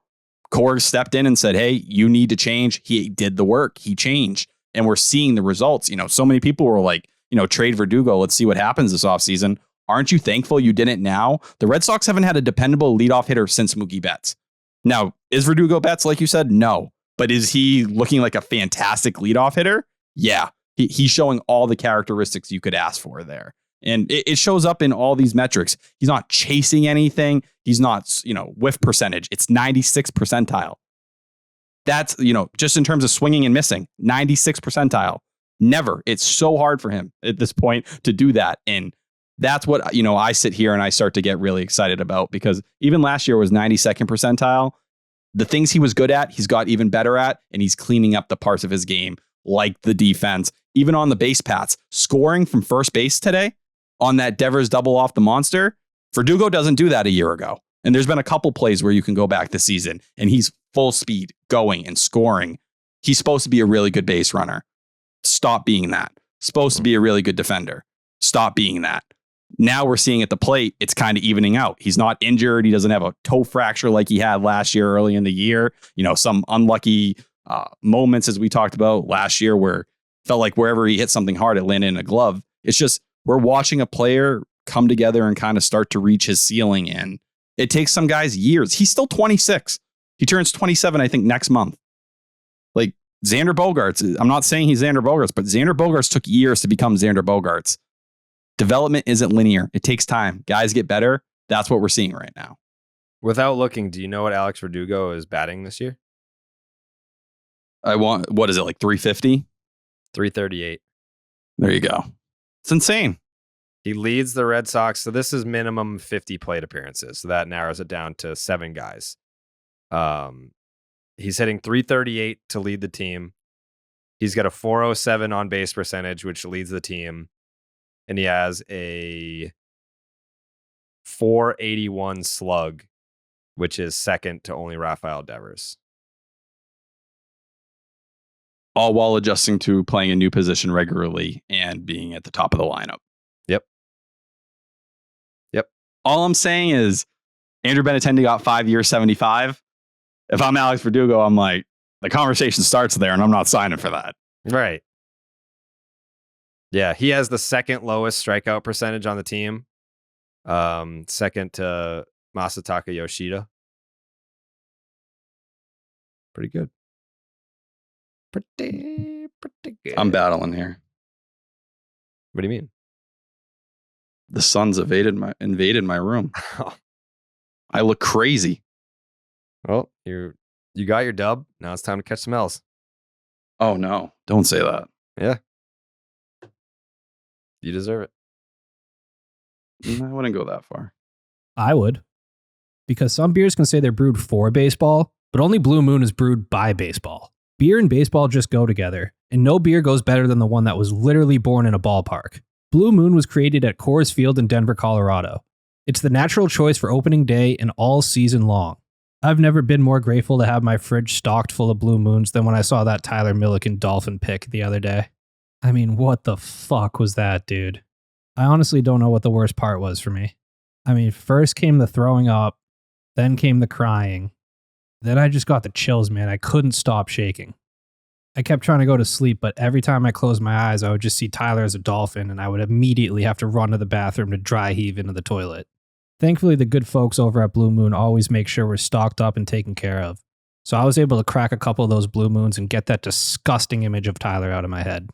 Korg stepped in and said, hey, you need to change. He did the work. He changed. And we're seeing the results. So many people were like, trade Verdugo. Let's see what happens this offseason. Aren't you thankful you didn't now? The Red Sox haven't had a dependable leadoff hitter since Mookie Betts. Now, is Verdugo Betts, like you said? No. But is he looking like a fantastic leadoff hitter? Yeah. He's showing all the characteristics you could ask for there. And it shows up in all these metrics. He's not chasing anything. He's not, whiff percentage. It's 96th percentile. That's, just in terms of swinging and missing, 96th percentile. Never. It's so hard for him at this point to do that. And that's what, I sit here and I start to get really excited about, because even last year was 92nd percentile. The things he was good at, he's got even better at, and he's cleaning up the parts of his game, like the defense, even on the base paths. Scoring from first base today on that Devers double off the monster, Verdugo doesn't do that a year ago. And there's been a couple plays where you can go back this season and he's full speed going and scoring. He's supposed to be a really good base runner. Stop being that. Supposed to be a really good defender. Stop being that. Now we're seeing at the plate, it's kind of evening out. He's not injured. He doesn't have a toe fracture like he had last year early in the year. Some unlucky moments, as we talked about last year, where it felt like wherever he hit something hard, it landed in a glove. It's just, we're watching a player come together and kind of start to reach his ceiling. And it takes some guys years. He's still 26. He turns 27, I think, next month. Like Xander Bogaerts. I'm not saying he's Xander Bogaerts, but Xander Bogaerts took years to become Xander Bogaerts. Development isn't linear. It takes time. Guys get better. That's what we're seeing right now. Without looking, do you know what Alex Verdugo is batting this year? What is it, like 350? 338. There you go. It's insane. He leads the Red Sox. So this is minimum 50 plate appearances. So that narrows it down to 7 guys. He's hitting 338 to lead the team. He's got a 407 on base percentage, which leads the team. And he has a 481 slug, which is second to only Rafael Devers. All while adjusting to playing a new position regularly and being at the top of the lineup. Yep. All I'm saying is Andrew Benintendi got 5 years, 75. If I'm Alex Verdugo, I'm like, the conversation starts there and I'm not signing for that. Right. Yeah, he has the second lowest strikeout percentage on the team. Second to Masataka Yoshida. Pretty good. Pretty good. I'm battling here. What do you mean? The Suns invaded my room. I look crazy. Well, you got your dub. Now it's time to catch some L's. Oh no, don't say that. Yeah. You deserve it. I wouldn't go that far. I would. Because some beers can say they're brewed for baseball, but only Blue Moon is brewed by baseball. Beer and baseball just go together, and no beer goes better than the one that was literally born in a ballpark. Blue Moon was created at Coors Field in Denver, Colorado. It's the natural choice for opening day and all season long. I've never been more grateful to have my fridge stocked full of Blue Moons than when I saw that Tyler Milliken Dolphin pick the other day. I mean, what the fuck was that, dude? I honestly don't know what the worst part was for me. I mean, first came the throwing up, then came the crying. Then I just got the chills, man. I couldn't stop shaking. I kept trying to go to sleep, but every time I closed my eyes, I would just see Tyler as a dolphin, and I would immediately have to run to the bathroom to dry heave into the toilet. Thankfully, the good folks over at Blue Moon always make sure we're stocked up and taken care of. So I was able to crack a couple of those Blue Moons and get that disgusting image of Tyler out of my head.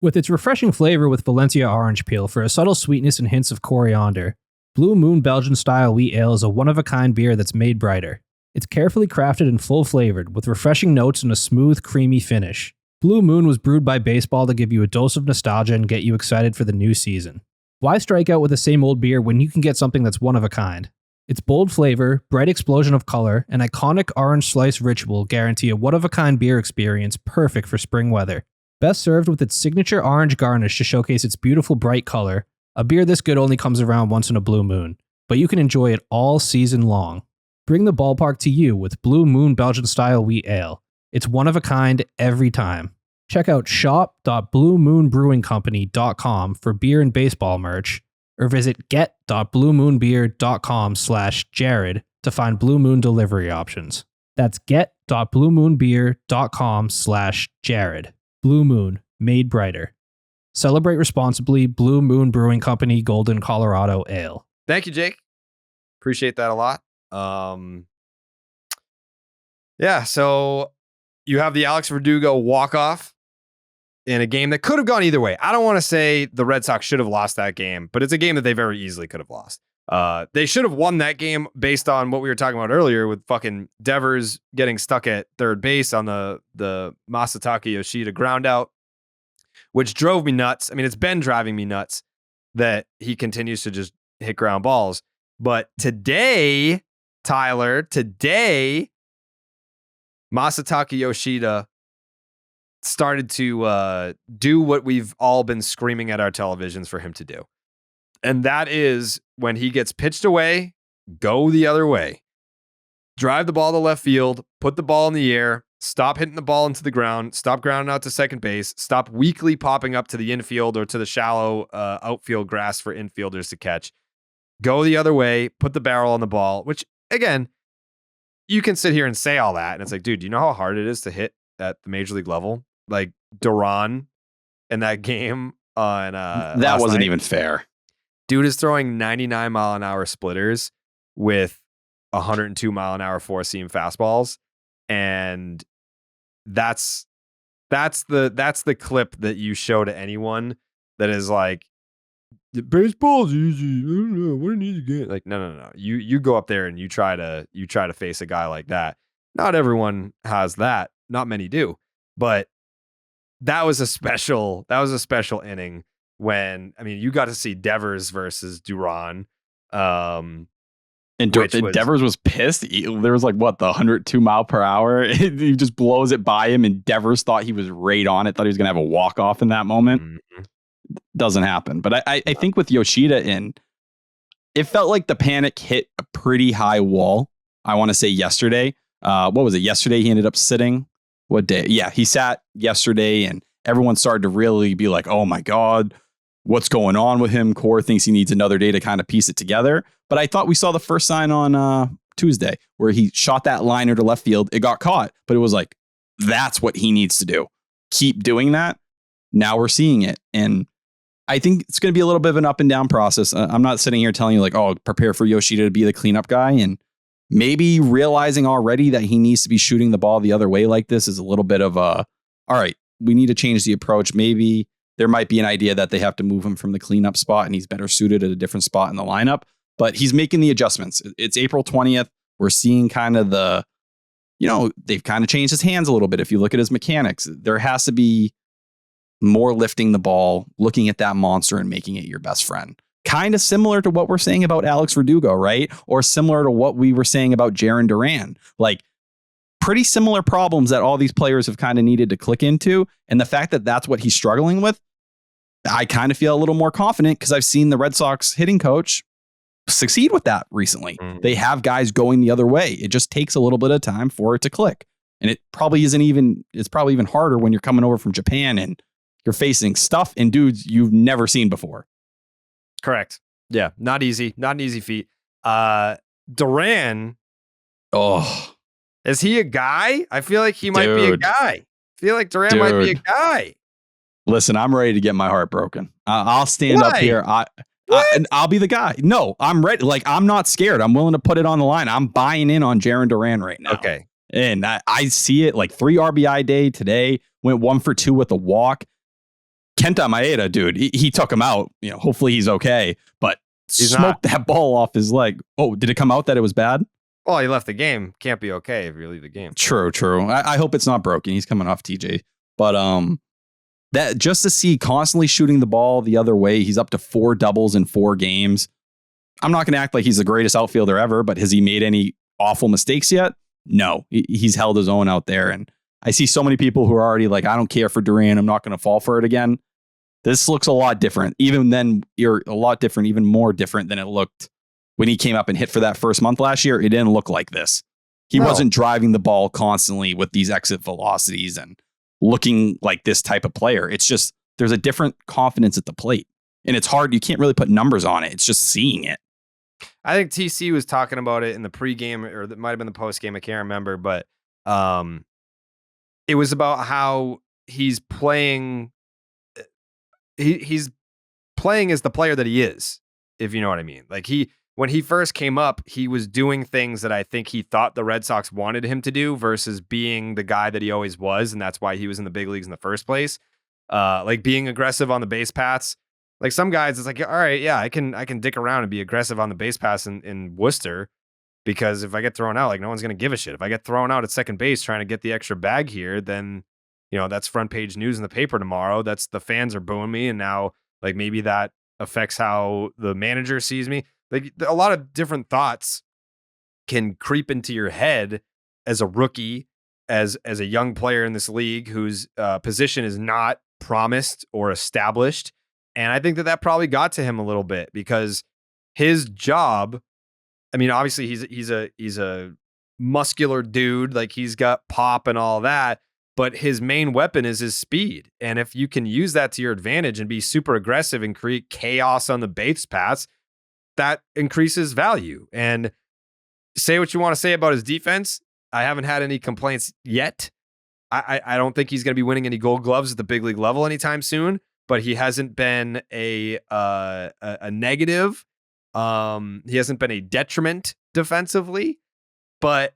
With its refreshing flavor with Valencia orange peel for a subtle sweetness and hints of coriander, Blue Moon Belgian-style wheat ale is a one-of-a-kind beer that's made brighter. It's carefully crafted and full-flavored, with refreshing notes and a smooth, creamy finish. Blue Moon was brewed by baseball to give you a dose of nostalgia and get you excited for the new season. Why strike out with the same old beer when you can get something that's one of a kind? Its bold flavor, bright explosion of color, and iconic orange slice ritual guarantee a one-of-a-kind beer experience perfect for spring weather. Best served with its signature orange garnish to showcase its beautiful bright color, a beer this good only comes around once in a blue moon, but you can enjoy it all season long. Bring the ballpark to you with Blue Moon Belgian-style wheat ale. It's one of a kind every time. Check out shop.bluemoonbrewingcompany.com for beer and baseball merch, or visit get.bluemoonbeer.com/Jared to find Blue Moon delivery options. That's get.bluemoonbeer.com/Jared. Blue Moon, made brighter. Celebrate responsibly. Blue Moon Brewing Company, Golden, Colorado Ale. Thank you, Jake. Appreciate that a lot. Yeah, so you have the Alex Verdugo walk-off in a game that could have gone either way. I don't want to say the Red Sox should have lost that game, but it's a game that they very easily could have lost. They should have won that game based on what we were talking about earlier with fucking Devers getting stuck at third base on the Masataka Yoshida ground out, which drove me nuts. I mean, it's been driving me nuts that he continues to just hit ground balls. But today, Tyler, Masataka Yoshida started to do what we've all been screaming at our televisions for him to do. And that is when he gets pitched away, go the other way. Drive the ball to left field, put the ball in the air, stop hitting the ball into the ground, stop grounding out to second base, stop weakly popping up to the infield or to the shallow outfield grass for infielders to catch. Go the other way, put the barrel on the ball, which, again, you can sit here and say all that. And it's like, dude, do you know how hard it is to hit at the major league level? Like Duran in that game on that wasn't night. Even fair. Dude is throwing 99 mile an hour splitters with 102 mile an hour four seam fastballs. And that's the clip that you show to anyone that is like, baseball's easy. I don't know what do you need to get. Like, no. You go up there and you try to face a guy like that. Not everyone has that. Not many do. But that was a special inning when, I mean, you got to see Devers versus Duran. And Devers was pissed. There was like, what, the 102 mile per hour? He just blows it by him, and Devers thought he was right on it, thought he was going to have a walk-off in that moment. Mm-hmm. Doesn't happen. But I think with Yoshida in, it felt like the panic hit a pretty high wall. I want to say yesterday. What was it? Yesterday he ended up sitting. What day? Yeah, he sat yesterday, and everyone started to really be like, oh my God, what's going on with him? Core thinks he needs another day to kind of piece it together. But I thought we saw the first sign on Tuesday where he shot that liner to left field. It got caught, but it was like, that's what he needs to do. Keep doing that. Now we're seeing it. And I think it's going to be a little bit of an up and down process. I'm not sitting here telling you like, oh, prepare for Yoshida to be the cleanup guy. And maybe realizing already that he needs to be shooting the ball the other way like this is a little bit of a, all right, we need to change the approach. Maybe there might be an idea that they have to move him from the cleanup spot and he's better suited at a different spot in the lineup. But he's making the adjustments. It's April 20th. We're seeing kind of they've kind of changed his hands a little bit. If you look at his mechanics, there has to be more lifting the ball, looking at that monster and making it your best friend. Kind of similar to what we're saying about Alex Verdugo, right? Or similar to what we were saying about Jarren Duran. Like, pretty similar problems that all these players have kind of needed to click into. And the fact that that's what he's struggling with, I kind of feel a little more confident because I've seen the Red Sox hitting coach succeed with that recently. They have guys going the other way. It just takes a little bit of time for it to click. And it's probably even harder when you're coming over from Japan and you're facing stuff and dudes you've never seen before. Correct. Yeah. Not easy. Not an easy feat. Duran. Oh, is he a guy? I feel like he might be a guy. I feel like Duran might be a guy. Listen, I'm ready to get my heart broken. I'll stand up here. I'll be the guy. No, I'm ready. Like, I'm not scared. I'm willing to put it on the line. I'm buying in on Jarren Duran right now. Okay. And I see it like 3 RBI day today, went 1 for 2 with a walk. Kenta Maeda, dude, he took him out. You know, hopefully he's okay, but smoked that ball off his leg. Oh, did it come out that it was bad? Well, he left the game. Can't be okay if you leave the game. True. I hope it's not broken. He's coming off TJ. But that just to see constantly shooting the ball the other way, he's up to 4 doubles in 4 games. I'm not going to act like he's the greatest outfielder ever, but has he made any awful mistakes yet? No, he's held his own out there. And I see so many people who are already like, I don't care for Duran. I'm not going to fall for it again. This looks a lot different. Even then, you're a lot different, even more different than it looked when he came up and hit for that first month last year. It didn't look like this. He wasn't driving the ball constantly with these exit velocities and looking like this type of player. It's just, there's a different confidence at the plate. And it's hard. You can't really put numbers on it. It's just seeing it. I think TC was talking about it in the pregame, or that might have been the postgame. I can't remember, but it was about how he's playing. He's playing as the player that he is, if you know what I mean. Like when he first came up, he was doing things that I think he thought the Red Sox wanted him to do versus being the guy that he always was, and that's why he was in the big leagues in the first place. Like being aggressive on the base paths. Like some guys, it's like, all right, yeah, I can dick around and be aggressive on the base pass in Worcester, because if I get thrown out, like no one's going to give a shit. If I get thrown out at second base trying to get the extra bag here, then, you know, that's front page news in the paper tomorrow. That's the fans are booing me. And now like maybe that affects how the manager sees me. Like a lot of different thoughts can creep into your head as a rookie, as a young player in this league whose position is not promised or established. And I think that probably got to him a little bit because his job, I mean, obviously he's a muscular dude, like he's got pop and all that, but his main weapon is his speed. And if you can use that to your advantage and be super aggressive and create chaos on the base paths, that increases value. And say what you want to say about his defense. I haven't had any complaints yet. I don't think he's going to be winning any Gold Gloves at the big league level anytime soon. But he hasn't been a negative. He hasn't been a detriment defensively. But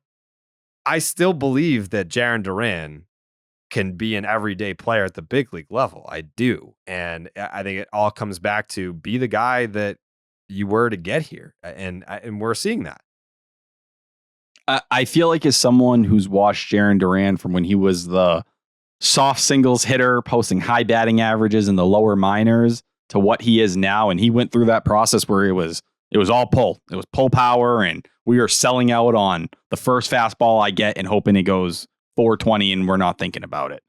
I still believe that Jarren Duran can be an everyday player at the big league level. I do. And I think it all comes back to be the guy that you were to get here. And we're seeing that. I feel like as someone who's watched Jarren Duran from when he was the soft singles hitter posting high batting averages in the lower minors to what he is now. And he went through that process where it was all pull. It was pull power. And we are selling out on the first fastball I get and hoping it goes 420 and we're not thinking about it.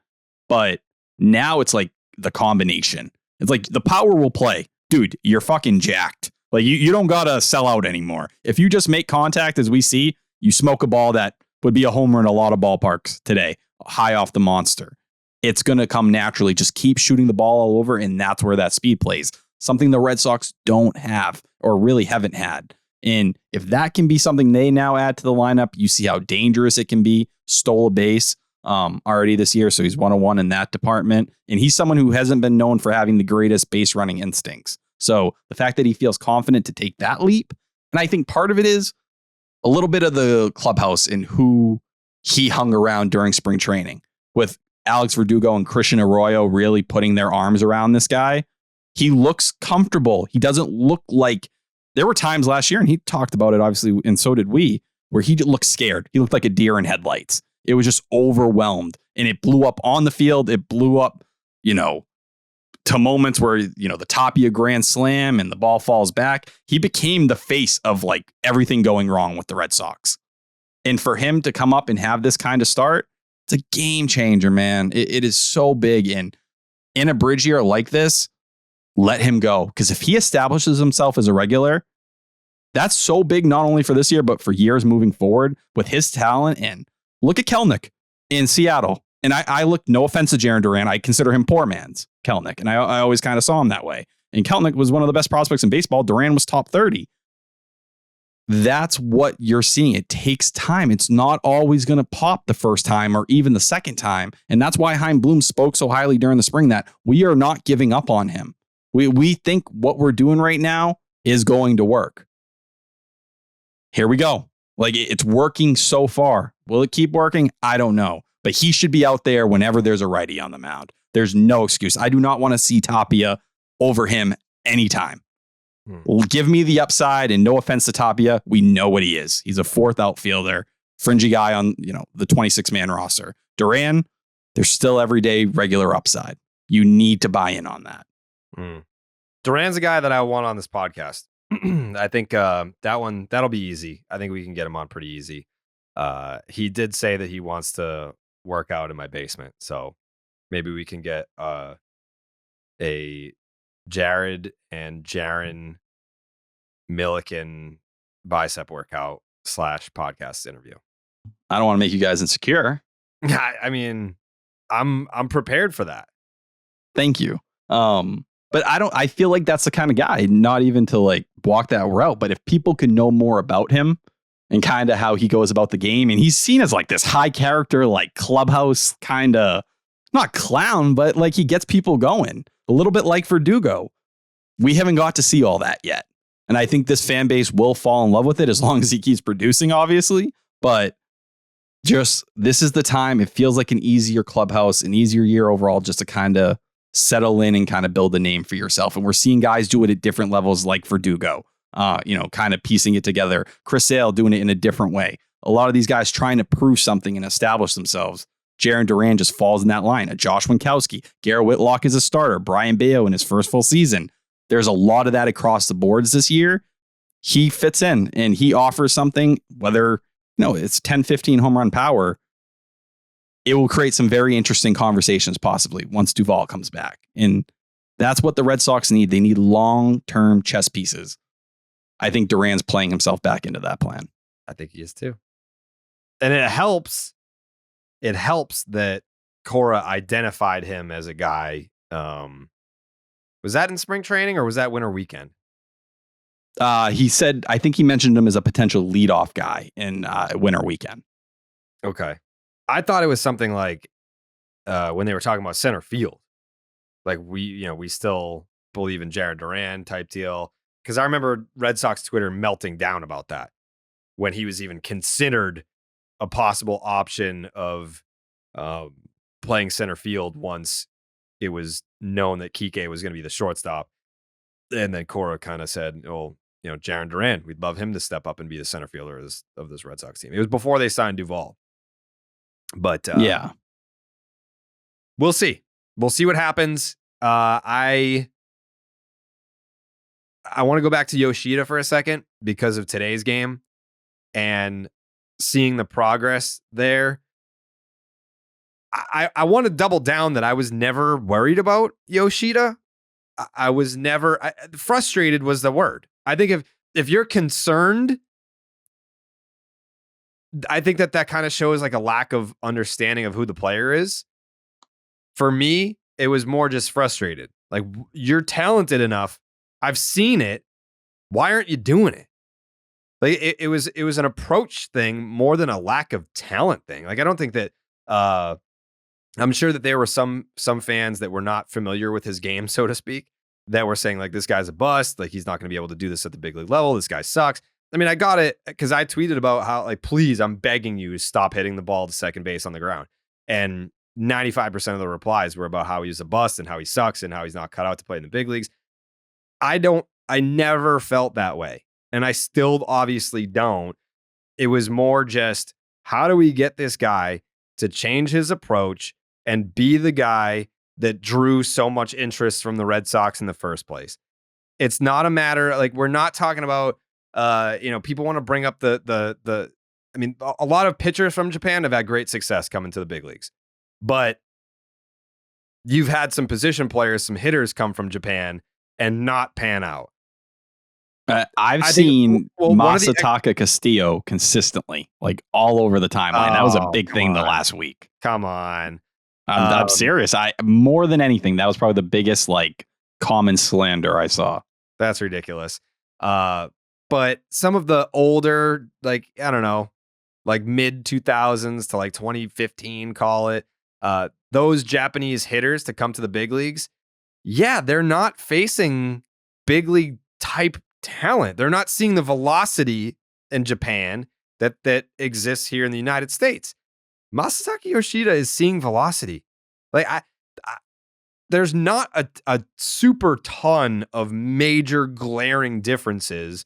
But now it's like the combination. It's like the power will play. Dude, you're fucking jacked. Like you don't got to sell out anymore. If you just make contact, as we see, you smoke a ball that would be a homer in a lot of ballparks today, high off the monster. It's going to come naturally. Just keep shooting the ball all over, and that's where that speed plays. Something the Red Sox don't have or really haven't had. And if that can be something they now add to the lineup, you see how dangerous it can be. Stole a base already this year, so he's 101 in that department. And he's someone who hasn't been known for having the greatest base running instincts. So the fact that he feels confident to take that leap, and I think part of it is a little bit of the clubhouse and who he hung around during spring training with Alex Verdugo and Christian Arroyo really putting their arms around this guy. He looks comfortable. He doesn't look like, there were times last year, and he talked about it obviously, and so did we, where he looked scared. He looked like a deer in headlights. It was just overwhelmed, and it blew up on the field. It blew up, to moments where, the top of a grand slam and the ball falls back. He became the face of like everything going wrong with the Red Sox. And for him to come up and have this kind of start, it's a game changer, man. It is so big. And in a bridge year like this, let him go. Because if he establishes himself as a regular, that's so big, not only for this year, but for years moving forward with his talent. And look at Kelenic in Seattle. And I look, no offense to Jarren Duran, I consider him poor man's Kelenic. And I always kind of saw him that way. And Kelenic was one of the best prospects in baseball. Duran was top 30. That's what you're seeing. It takes time. It's not always going to pop the first time or even the second time. And that's why Chaim Bloom spoke so highly during the spring that we are not giving up on him. We think what we're doing right now is going to work. Here we go. Like, it's working so far. Will it keep working? I don't know. But he should be out there whenever there's a righty on the mound. There's no excuse. I do not want to see Tapia over him anytime. Give me the upside, and no offense to Tapia, we know what he is. He's a fourth outfielder, fringy guy on, the 26-man roster. Duran, there's still everyday regular upside. You need to buy in on that. Duran's a guy that I want on this podcast. I think that'll be easy. I think we can get him on pretty easy. He did say that he wants to work out in my basement, so maybe we can get a Jared and Jarren Milliken bicep workout / podcast interview. I don't want to make you guys insecure. I mean, I'm prepared for that. Thank you. But I feel like that's the kind of guy, not even to like walk that route, but if people can know more about him and kind of how he goes about the game, and he's seen as like this high character, like clubhouse kind of, not clown, but like he gets people going. A little bit like Verdugo. We haven't got to see all that yet. And I think this fan base will fall in love with it as long as he keeps producing, obviously. But just, this is the time. It feels like an easier clubhouse, an easier year overall, just to kind of settle in and kind of build a name for yourself. And we're seeing guys do it at different levels, like Verdugo, kind of piecing it together. Chris Sale doing it in a different way. A lot of these guys trying to prove something and establish themselves. Jarren Duran just falls in that line. A Josh Winkowski, Garrett Whitlock is a starter. Brian Bayo in his first full season. There's a lot of that across the boards this year. He fits in and he offers something, whether it's 10, 15 home run power. It will create some very interesting conversations possibly once Duvall comes back. And that's what the Red Sox need. They need long-term chess pieces. I think Duran's playing himself back into that plan. I think he is too. And it helps that Cora identified him as a guy. Was that in spring training or was that winter weekend? He said, I think he mentioned him as a potential leadoff guy in winter weekend. Okay. I thought it was something like when they were talking about center field. Like we still believe in Jarren Duran type deal. Because I remember Red Sox Twitter melting down about that when he was even considered a possible option of playing center field once it was known that Kike was going to be the shortstop. And then Cora kind of said, Jarren Duran, we'd love him to step up and be the center fielder of this Red Sox team. It was before they signed Duvall. But yeah, we'll see. We'll see what happens. I want to go back to Yoshida for a second because of today's game and seeing the progress there. I want to double down that I was never worried about Yoshida. I was never frustrated was the word. I think if you're concerned, I think that kind of shows like a lack of understanding of who the player is. For me, it was more just frustrated. Like, you're talented enough. I've seen it. Why aren't you doing it? Like it was an approach thing more than a lack of talent thing. Like, I don't think that I'm sure that there were some fans that were not familiar with his game, so to speak, that were saying like, this guy's a bust. Like, he's not going to be able to do this at the big league level. This guy sucks. I mean, I got it because I tweeted about how, like, please, I'm begging you, stop hitting the ball to second base on the ground. And 95% of the replies were about how he's a bust and how he sucks and how he's not cut out to play in the big leagues. I never felt that way. And I still obviously don't. It was more just, how do we get this guy to change his approach and be the guy that drew so much interest from the Red Sox in the first place? It's not a matter, like, we're not talking about, people want to bring up I mean, a lot of pitchers from Japan have had great success coming to the big leagues, but you've had some position players, some hitters come from Japan and not pan out. I've I think- seen well, one of the- Masataka Castillo consistently, like all over the timeline. That was a Oh, big come thing the on. last week. Come on. I'm serious. More than anything, that was probably the biggest like common slander I saw. That's ridiculous. But some of the older, like, I don't know, like mid 2000s to like 2015, call it, those Japanese hitters to come to the big leagues, yeah, they're not facing big league type talent. They're not seeing the velocity in Japan that exists here in the United States. Masataka Yoshida is seeing velocity. Like there's not a super ton of major glaring differences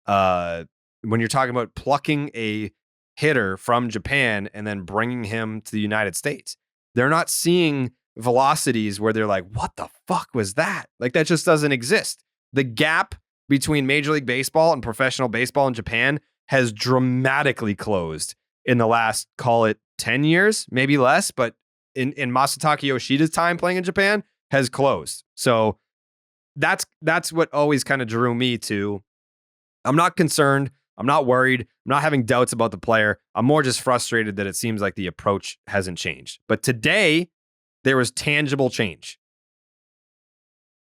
when you're talking about plucking a hitter from Japan and then bringing him to the United States. They're not seeing velocities where they're like, what the fuck was that? Like, that just doesn't exist. The gap between Major League Baseball and professional baseball in Japan has dramatically closed in the last, call it 10 years, maybe less, but in Masataka Yoshida's time playing in Japan has closed. So that's what always kind of drew me to. I'm not concerned. I'm not worried. I'm not having doubts about the player. I'm more just frustrated that it seems like the approach hasn't changed. But today, there was tangible change.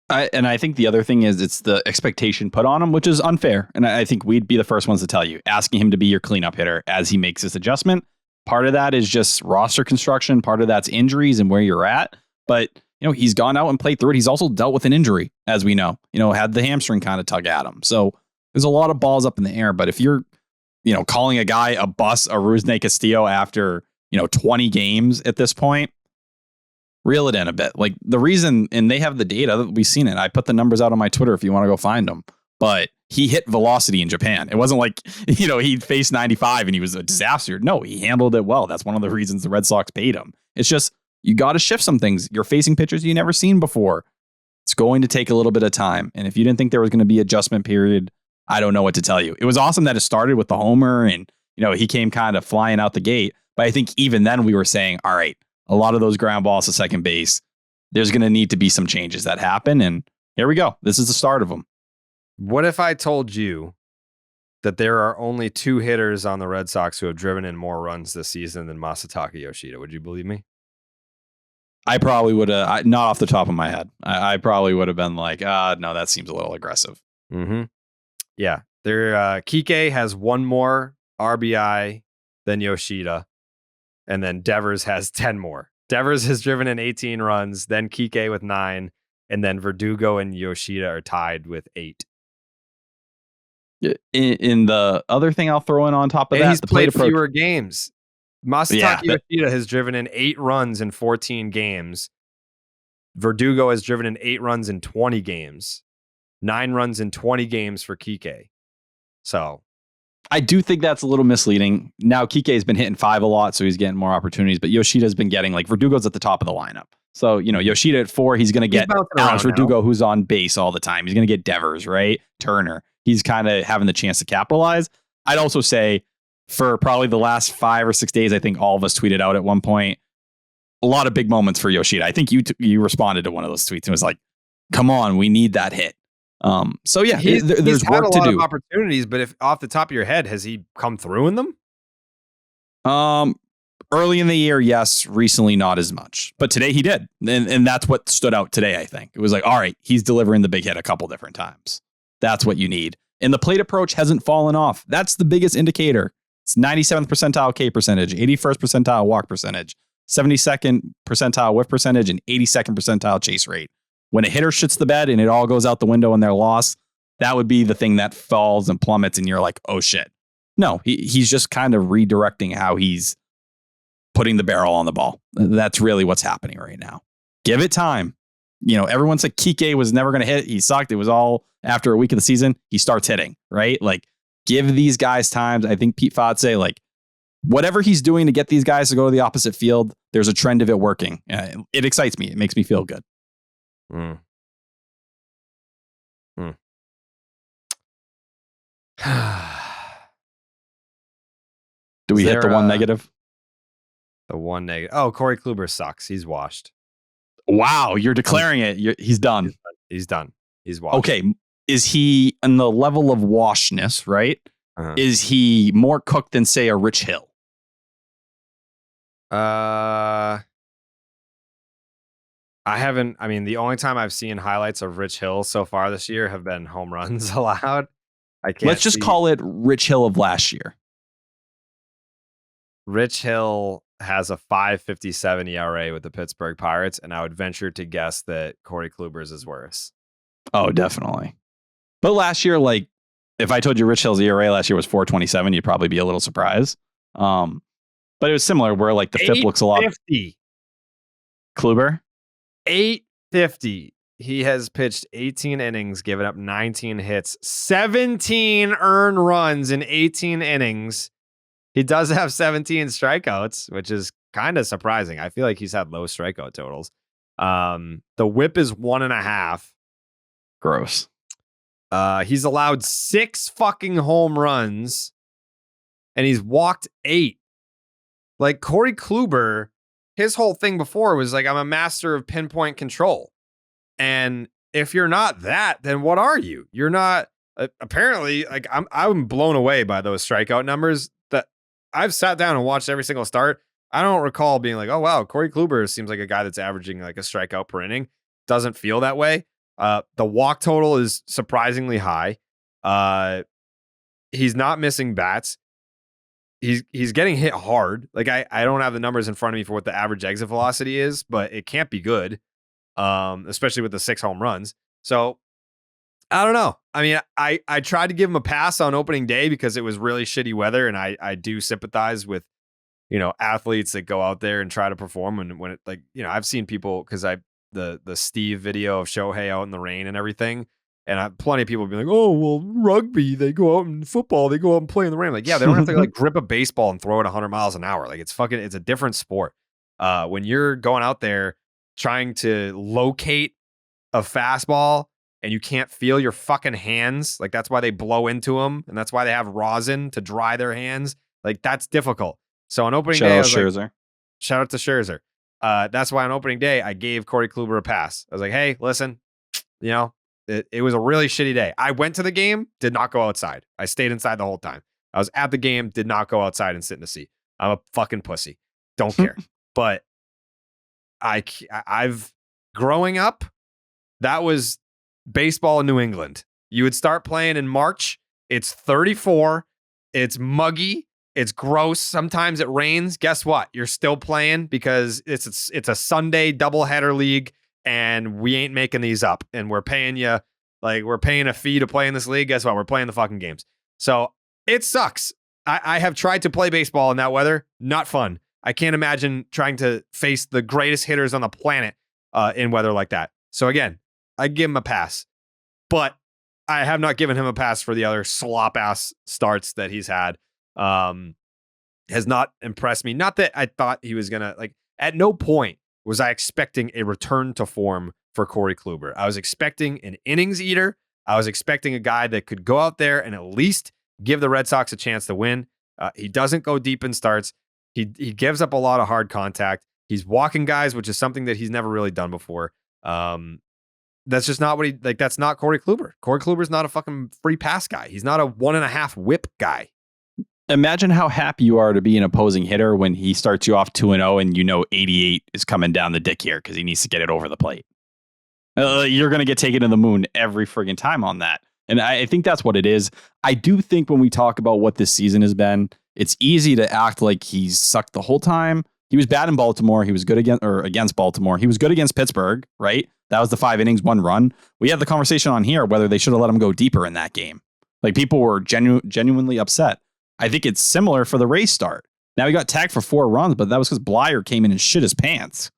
I think the other thing is it's the expectation put on him, which is unfair. And I think we'd be the first ones to tell you, asking him to be your cleanup hitter as he makes this adjustment. Part of that is just roster construction. Part of that's injuries and where you're at. But, he's gone out and played through it. He's also dealt with an injury, as we know, had the hamstring kind of tug at him. So there's a lot of balls up in the air. But if you're, calling a guy a bust, a Rusney Castillo after, 20 games at this point, reel it in a bit. Like the reason, and they have the data, we've seen it. I put the numbers out on my Twitter if you want to go find them. But he hit velocity in Japan. It wasn't like, he faced 95 and he was a disaster. No, he handled it well. That's one of the reasons the Red Sox paid him. It's just, you got to shift some things. You're facing pitchers you never seen before. It's going to take a little bit of time. And if you didn't think there was going to be adjustment period, I don't know what to tell you. It was awesome that it started with the homer and, he came kind of flying out the gate. But I think even then we were saying, all right, a lot of those ground balls to second base, there's going to need to be some changes that happen. And here we go. This is the start of them. What if I told you that there are only 2 hitters on the Red Sox who have driven in more runs this season than Masataka Yoshida? Would you believe me? I probably would have, not off the top of my head. I probably would have been like, no, that seems a little aggressive. Mm-hmm. Yeah. Kike has 1 more RBI than Yoshida. And then Devers has 10 more. Devers has driven in 18 runs, then Kike with 9, and then Verdugo and Yoshida are tied with 8. In the other thing I'll throw in on top of and that, he's the plate played approach. fewer games. Masataka Yoshida has driven in 8 runs in 14 games. Verdugo has driven in 8 runs in 20 games. 9 runs in 20 games for Kike. So I do think that's a little misleading. Now, Kike has been hitting 5 a lot, so he's getting more opportunities, but Yoshida's been getting, like, Verdugo's at the top of the lineup. So, Yoshida at 4, he's going to get Alex Verdugo, who's on base all the time. He's going to get Devers, right? Turner. He's kind of having the chance to capitalize. I'd also say for probably the last 5 or 6 days, I think all of us tweeted out at one point, a lot of big moments for Yoshida. I think you responded to one of those tweets and was like, come on, we need that hit. So yeah, there's had work a to lot do. of opportunities, but if off the top of your head, has he come through in them? Early in the year, yes. Recently, not as much. But today he did. And that's what stood out today, I think. It was like, all right, he's delivering the big hit a couple different times. That's what you need. And the plate approach hasn't fallen off. That's the biggest indicator. It's 97th percentile K percentage, 81st percentile walk percentage, 72nd percentile whiff percentage, and 82nd percentile chase rate. When a hitter shits the bed and it all goes out the window and they're lost, that would be the thing that falls and plummets and you're like, oh shit. No, he's just kind of redirecting how he's putting the barrel on the ball. That's really what's happening right now. Give it time. Everyone said Kike was never going to hit. He sucked. It was all after a week of the season. He starts hitting, right? Like, give these guys time. I think Pete Fotze, like, whatever he's doing to get these guys to go to the opposite field, there's a trend of it working. It excites me. It makes me feel good. Do we hit the one negative? The one negative. Oh, Corey Kluber sucks. He's washed. Wow, you're declaring it. He's done. He's done. He's washed. Okay. Is he in the level of washness, right? Uh-huh. Is he more cooked than, say, a Rich Hill? I haven't. I mean, the only time I've seen highlights of Rich Hill so far this year have been home runs allowed. I can't. Let's just call it Rich Hill of last year. Rich Hill has a 5.57 ERA with the Pittsburgh Pirates, and I would venture to guess that Corey Kluber's is worse. Oh, definitely. But last year, like, if I told you Rich Hill's ERA last year was 4.27, you'd probably be a little surprised. But it was similar where, like, the FIP looks a lot. 850. Kluber? 850. He has pitched 18 innings, given up 19 hits, 17 earned runs in 18 innings. He does have 17 strikeouts, which is kind of surprising. I feel like he's had low strikeout totals. The whip is 1.5. Gross. He's allowed 6 fucking home runs, and he's walked 8. Like, Corey Kluber, his whole thing before was like, I'm a master of pinpoint control. And if you're not that, then what are you? You're not apparently, like, I'm blown away by those strikeout numbers that I've sat down and watched every single start. I don't recall being like, oh wow, Corey Kluber seems like a guy that's averaging like a strikeout per inning. Doesn't feel that way. The walk total is surprisingly high. He's not missing bats. He's getting hit hard. Like, I don't have the numbers in front of me for what the average exit velocity is, but it can't be good. Especially with the 6 home runs. So I don't know. I mean, I tried to give him a pass on opening day because it was really shitty weather, and I do sympathize with, you know, athletes that go out there and try to perform when it, like, you know, I've seen people, because the Steve video of Shohei out in the rain and everything, and plenty of people be like, oh well, rugby, they go out, in football they go out and play in the rain. Like, yeah, they don't have to like grip a baseball and throw it 100 miles an hour. Like, it's a different sport. When you're going out there trying to locate a fastball and you can't feel your fucking hands, like, that's why they blow into them, and that's why they have rosin to dry their hands. Like, that's difficult. So on opening day, shout out to Scherzer. That's why on opening day, I gave Corey Kluber a pass. I was like, hey, listen, you know, it was a really shitty day. I went to the game, did not go outside. I stayed inside the whole time. I was at the game, did not go outside and sit in the seat. I'm a fucking pussy. Don't care. But I've growing up, that was baseball in New England. You would start playing in March. It's 34. It's muggy. It's gross. Sometimes it rains. Guess what? You're still playing because it's a Sunday doubleheader league, and we ain't making these up. And we're paying you, like, we're paying a fee to play in this league. Guess what? We're playing the fucking games. So it sucks. I have tried to play baseball in that weather. Not fun. I can't imagine trying to face the greatest hitters on the planet in weather like that. So again, I give him a pass, but I have not given him a pass for the other slop ass starts that he's had. Has not impressed me. Not that I thought he was gonna, like, at no point was I expecting a return to form for Corey Kluber. I was expecting an innings eater. I was expecting a guy that could go out there and at least give the Red Sox a chance to win. He doesn't go deep in starts. He gives up a lot of hard contact. He's walking guys, which is something that he's never really done before. That's just not what that's not Corey Kluber. Corey Kluber's not a fucking free pass guy. He's not a 1.5 whip guy. Imagine how happy you are to be an opposing hitter when he starts you off 2-0 and you know 88 is coming down the dick here because he needs to get it over the plate. You're going to get taken to the moon every friggin' time on that. And I think that's what it is. I do think when we talk about what this season has been, it's easy to act like he's sucked the whole time. He was bad in Baltimore. He was good against Baltimore. He was good against Pittsburgh, right? That was the 5 innings, 1 run. We had the conversation on here whether they should have let him go deeper in that game. Like, people were genuinely upset. I think it's similar for the Rays start. Now, he got tagged for 4 runs, but that was because Blyer came in and shit his pants.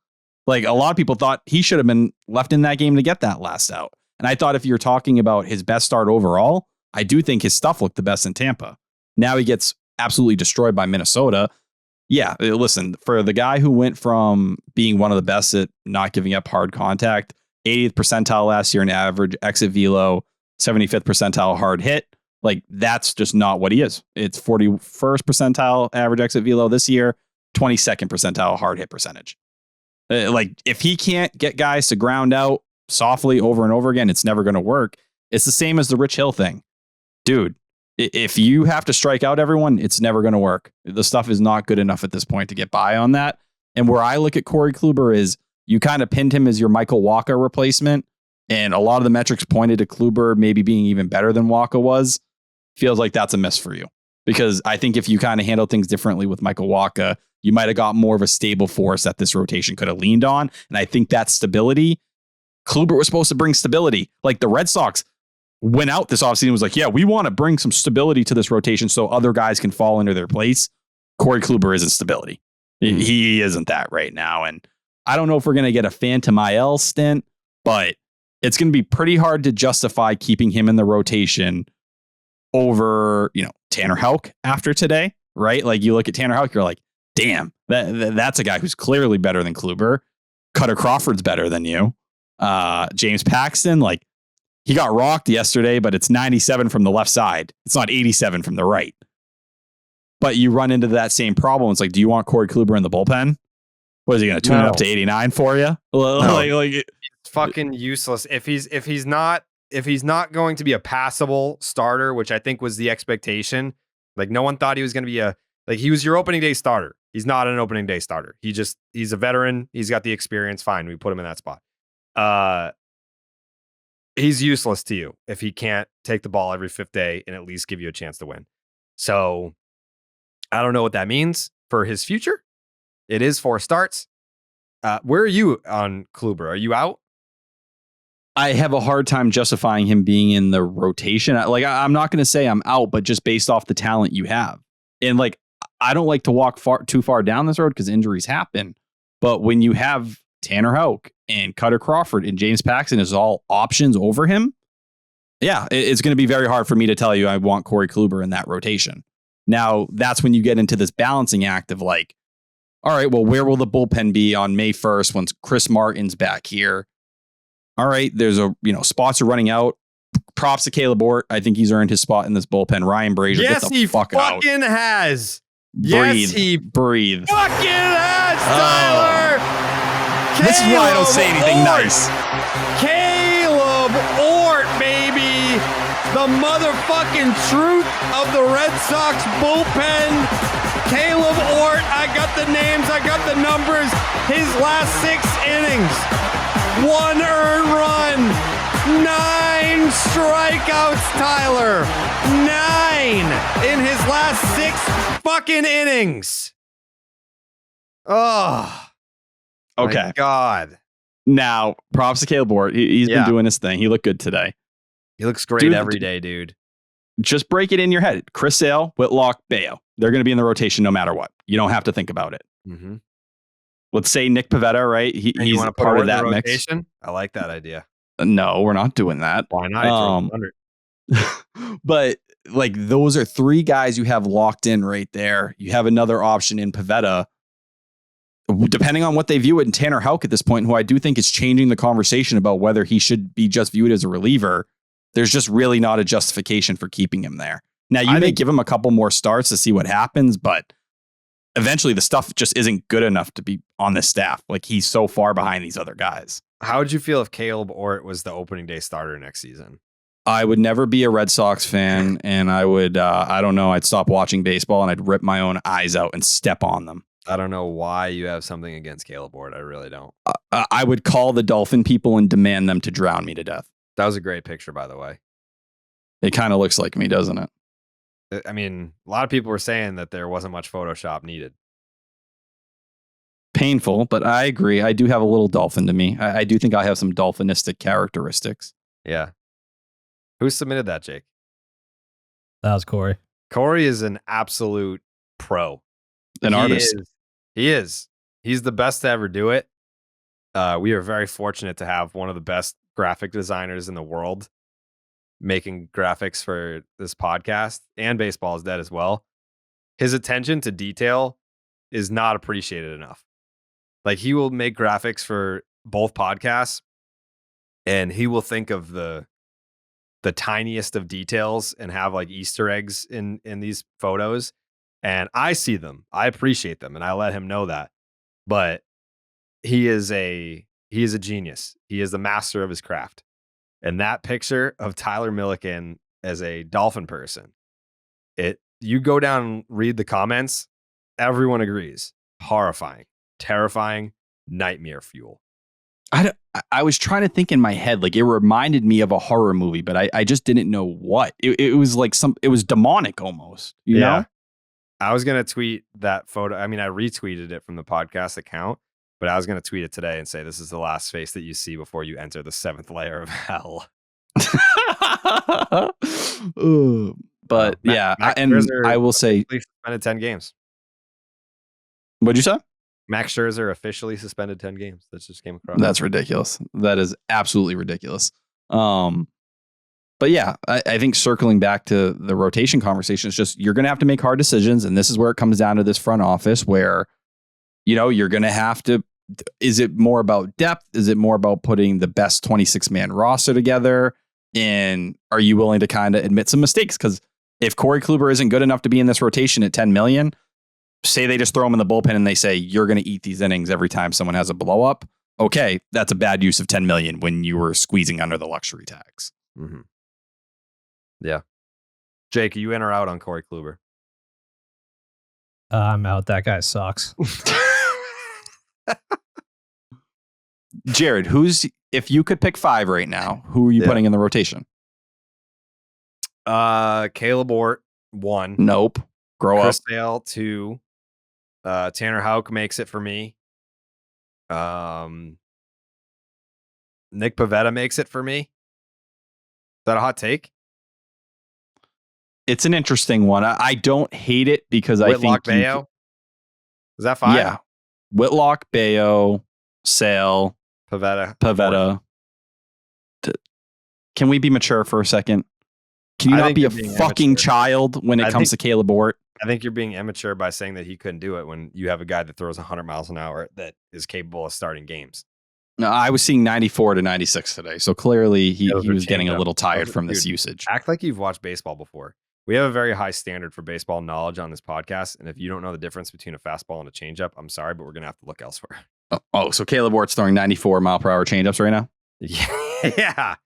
Like, a lot of people thought he should have been left in that game to get that last out. And I thought if you're talking about his best start overall, I do think his stuff looked the best in Tampa. Now he gets absolutely destroyed by Minnesota. Yeah, listen, for the guy who went from being one of the best at not giving up hard contact, 80th percentile last year in average exit velo, 75th percentile hard hit, like, that's just not what he is. It's 41st percentile average exit velo this year, 22nd percentile hard hit percentage. Like, if he can't get guys to ground out softly over and over again, it's never going to work. It's the same as the Rich Hill thing. Dude, if you have to strike out everyone, it's never going to work. The stuff is not good enough at this point to get by on that. And where I look at Corey Kluber is you kind of pinned him as your Michael Wacha replacement. And a lot of the metrics pointed to Kluber maybe being even better than Wacha was. Feels like that's a miss for you. Because I think if you kind of handle things differently with Michael Wacha, you might have got more of a stable force that this rotation could have leaned on. And I think that stability, Kluber was supposed to bring stability. Like the Red Sox went out this offseason and was like, yeah, we want to bring some stability to this rotation so other guys can fall into their place. Corey Kluber isn't stability. He isn't that right now. And I don't know if we're going to get a Phantom IL stint, but it's going to be pretty hard to justify keeping him in the rotation over, Tanner Houck after today, right? Like you look at Tanner Houck, you're like, damn, that's a guy who's clearly better than Kluber. Cutter Crawford's better than you. James Paxton, like he got rocked yesterday, but it's 97 from the left side. It's not 87 from the right. But you run into that same problem. It's like, do you want Corey Kluber in the bullpen? What is he going to tune it up to 89 for you? It's fucking useless. If he's not going to be a passable starter, which I think was the expectation, like no one thought he was going to be he was your opening day starter. He's not an opening day starter. He's a veteran. He's got the experience. Fine. We put him in that spot. He's useless to you if he can't take the ball every fifth day and at least give you a chance to win. So I don't know what that means for his future. It is 4 starts. Where are you on Kluber? Are you out? I have a hard time justifying him being in the rotation. I'm not going to say I'm out, but just based off the talent you have. And I don't like to walk too far down this road because injuries happen. But when you have Tanner Houck and Cutter Crawford and James Paxton as all options over him, yeah, it's going to be very hard for me to tell you I want Corey Kluber in that rotation. Now, that's when you get into this balancing act of all right, well, where will the bullpen be on May 1st once Chris Martin's back here? All right, there's spots are running out. Props to Caleb Ort. I think he's earned his spot in this bullpen. Ryan Brazier, yes, get the fuck out. Fucking has. Breathe. Yes, he breathe. Fucking has, Tyler. This is why I don't say anything nice. Caleb Ort, baby. The motherfucking truth of the Red Sox bullpen. Caleb Ort, I got the names, I got the numbers. His last 6 innings, 1 earned run, 9 strikeouts, Tyler. 9 in his last 6 fucking innings. Oh, okay. My God. Now, props to Caleb Ort. He's been doing his thing. He looked good today. He looks great every day, dude. Just break it in your head. Chris Sale, Whitlock, Bayo. They're going to be in the rotation no matter what. You don't have to think about it. Mm-hmm. Let's say Nick Pivetta, right? He's a part of that mix. I like that idea. No, we're not doing that. Why not? But those are 3 guys you have locked in right there. You have another option in Pivetta. Depending on what they view it in Tanner Houck at this point, who I do think is changing the conversation about whether he should be just viewed as a reliever, there's just really not a justification for keeping him there. Now, you may give him a couple more starts to see what happens, but eventually the stuff just isn't good enough to be on this staff. He's so far behind these other guys. How would you feel if Caleb Ort was the opening day starter next season? I would never be a Red Sox fan, and I would, I'd stop watching baseball and I'd rip my own eyes out and step on them. I don't know why you have something against Caleb Ort. I really don't. I would call the Dolphin people and demand them to drown me to death. That was a great picture, by the way. It kind of looks like me, doesn't it? I mean, a lot of people were saying that there wasn't much Photoshop needed. Painful, but I agree. I do have a little dolphin to me. I do think I have some dolphinistic characteristics. Yeah. Who submitted that, Jake? That was Corey. Corey is an absolute pro. An artist. He is. He's the best to ever do it. We are very fortunate to have one of the best graphic designers in the world making graphics for this podcast, and Baseball is Dead as well. His attention to detail is not appreciated enough. He will make graphics for both podcasts and he will think of the tiniest of details and have Easter eggs in these photos. And I see them, I appreciate them, and I let him know that. But he is a he is a genius. He is the master of his craft. And that picture of Tyler Milliken as a Dolphin person, you go down and read the comments, everyone agrees. Horrifying, terrifying, nightmare fuel. I was trying to think in my head, like it reminded me of a horror movie, but I just didn't know what. It was like it was demonic almost, you know? I was going to tweet that photo. I mean, I retweeted it from the podcast account, but I was going to tweet it today and say, this is the last face that you see before you enter the 7th layer of hell. But Max and Scherzer I will say, suspended 10 games. What'd you say? Max Scherzer officially suspended 10 games. That just came across. That's ridiculous. That is absolutely ridiculous. But yeah, I think circling back to the rotation conversation, it's just you're going to have to make hard decisions. And this is where it comes down to this front office where, you know, you're going to have to. Is it more about depth? Is it more about putting the best 26-man roster together? And are you willing to kind of admit some mistakes? Because if Corey Kluber isn't good enough to be in this rotation at 10 million, say they just throw him in the bullpen and they say, you're going to eat these innings every time someone has a blow up. Okay, that's a bad use of 10 million when you were squeezing under the luxury tax. Mm-hmm. Yeah. Jake, are you in or out on Corey Kluber? I'm out. That guy sucks. Jared, if you could pick 5 right now, who are you putting in the rotation? Caleb Ort, 1. Nope. Grow Chris up. Sale, 2. Tanner Houck makes it for me. Nick Pivetta makes it for me. Is that a hot take? It's an interesting one. I don't hate it because Whitlock, I think Bayo. Is that 5? Yeah. Whitlock, Bayo, Sale, Pivetta. Can we be mature for a second? Can you not be a fucking immature. Child when it comes to Caleb Ort? I think you're being immature by saying that he couldn't do it when you have a guy that throws 100 miles an hour that is capable of starting games. No, I was seeing 94 to 96 today. So clearly he was getting a little tired from this usage. Act like you've watched baseball before. We have a very high standard for baseball knowledge on this podcast. And if you don't know the difference between a fastball and a changeup, I'm sorry, but we're going to have to look elsewhere. Oh, so Caleb Ort's throwing 94 mile per hour changeups right now? Yeah.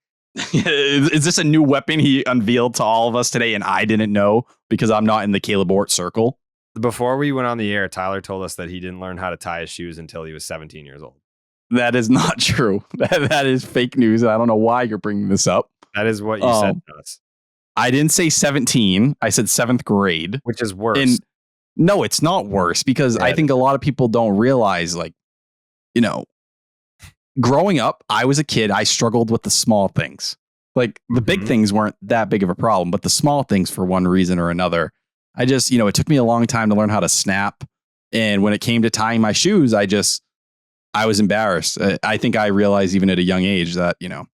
Is this a new weapon he unveiled to all of us today and I didn't know because I'm not in the Caleb Ort circle? Before we went on the air, Tyler told us that he didn't learn how to tie his shoes until he was 17 years old. That is not true. That is fake news. And I don't know why you're bringing this up. That is what you said to us. I didn't say 17. I said 7th grade. Which is worse. And no, it's not worse because I think a lot of people don't realize, like, you know, growing up, I was a kid. I struggled with the small things. Like the big things weren't that big of a problem, but the small things for one reason or another. I just, you know, it took me a long time to learn how to snap. And when it came to tying my shoes, I was embarrassed. I think I realized even at a young age that, you know,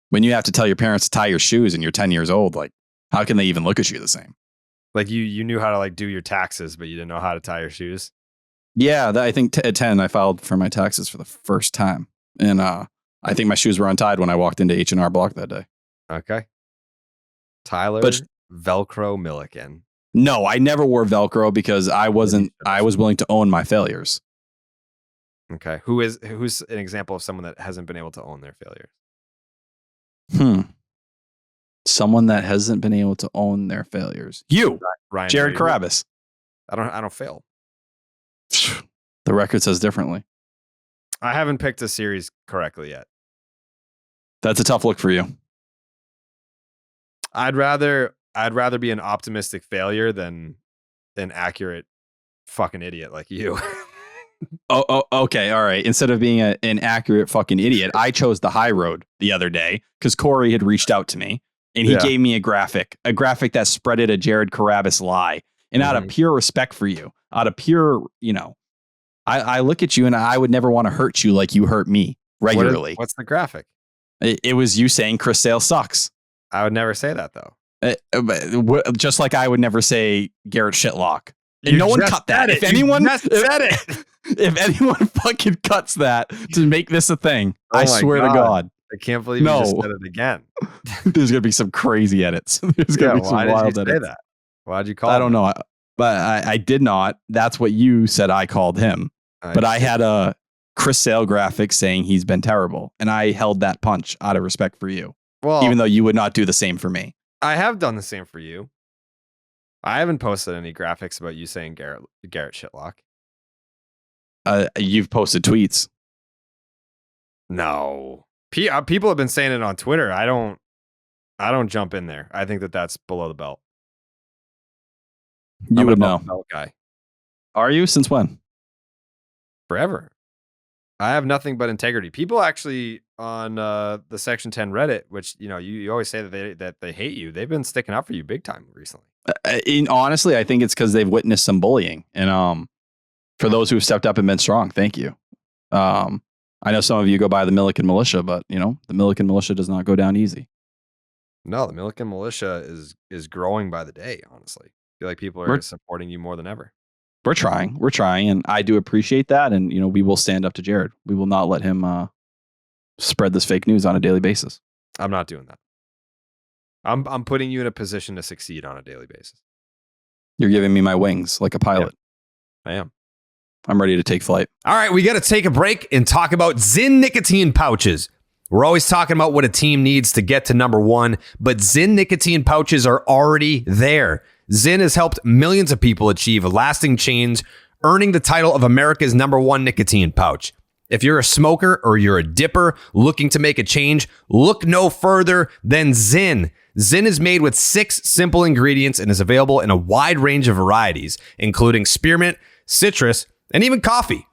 when you have to tell your parents to tie your shoes and you're 10 years old, like, how can they even look at you the same? Like you knew how to like do your taxes, but you didn't know how to tie your shoes. Yeah, I think at 10, I filed for my taxes for the first time. And I think my shoes were untied when I walked into H&R Block that day. Okay. Tyler Velcro Milliken. No, I never wore Velcro because I was willing to own my failures. Okay. Who's an example of someone that hasn't been able to own their failures? Someone that hasn't been able to own their failures. You, Ryan Jared Carrabis. I don't fail. The record says differently. I haven't picked a series correctly yet. That's a tough look for you. I'd rather be an optimistic failure than an accurate fucking idiot like you. Oh, okay. All right. Instead of being an accurate fucking idiot, I chose the high road the other day because Corey had reached out to me and he gave me a graphic that spreaded a Jared Carrabis lie. And out of pure respect for you, out of pure, you know, I look at you and I would never want to hurt you like you hurt me regularly. What's the graphic? It was you saying Chris Sale sucks. I would never say that though. Just like I would never say Garrett Shitlock. And no one cut that. If anyone said it, if anyone fucking cuts that to make this a thing, I swear to God. I can't believe you just said it again. There's gonna be some crazy edits. There's gonna be some wild edits. That? Why'd you call I don't know. But I did not. That's what you said I called him. But I had a Chris Sale graphic saying he's been terrible. And I held that punch out of respect for you. Well, Even though you would not do the same for me. I have done the same for you. I haven't posted any graphics about you saying Garrett Shitlock. You've posted tweets. No. People have been saying it on Twitter. I don't jump in there. I think that's below the belt. You would know. Belt guy. Are you? Since when? Forever. I have nothing but integrity. People actually on the Section 10 Reddit, which you always say that they hate you. They've been sticking up for you big time recently. Honestly, I think it's because they've witnessed some bullying, and for those who've stepped up and been strong, thank you. I know some of you go by the Milliken Militia, but the Milliken Militia does not go down easy. No, the Milliken Militia is growing by the day. Honestly, I feel like people are supporting you more than ever. We're trying, and I do appreciate that. And we will stand up to Jared. We will not let him spread this fake news on a daily basis. I'm not doing that. I'm putting you in a position to succeed on a daily basis. You're giving me my wings like a pilot. Yeah, I am. I'm ready to take flight. All right, we got to take a break and talk about Zyn nicotine pouches. We're always talking about what a team needs to get to number one, but Zyn nicotine pouches are already there. Zyn has helped millions of people achieve a lasting change, earning the title of America's number one nicotine pouch. If you're a smoker or you're a dipper looking to make a change, look no further than Zyn. Zyn is made with 6 simple ingredients and is available in a wide range of varieties, including spearmint, citrus, and even coffee.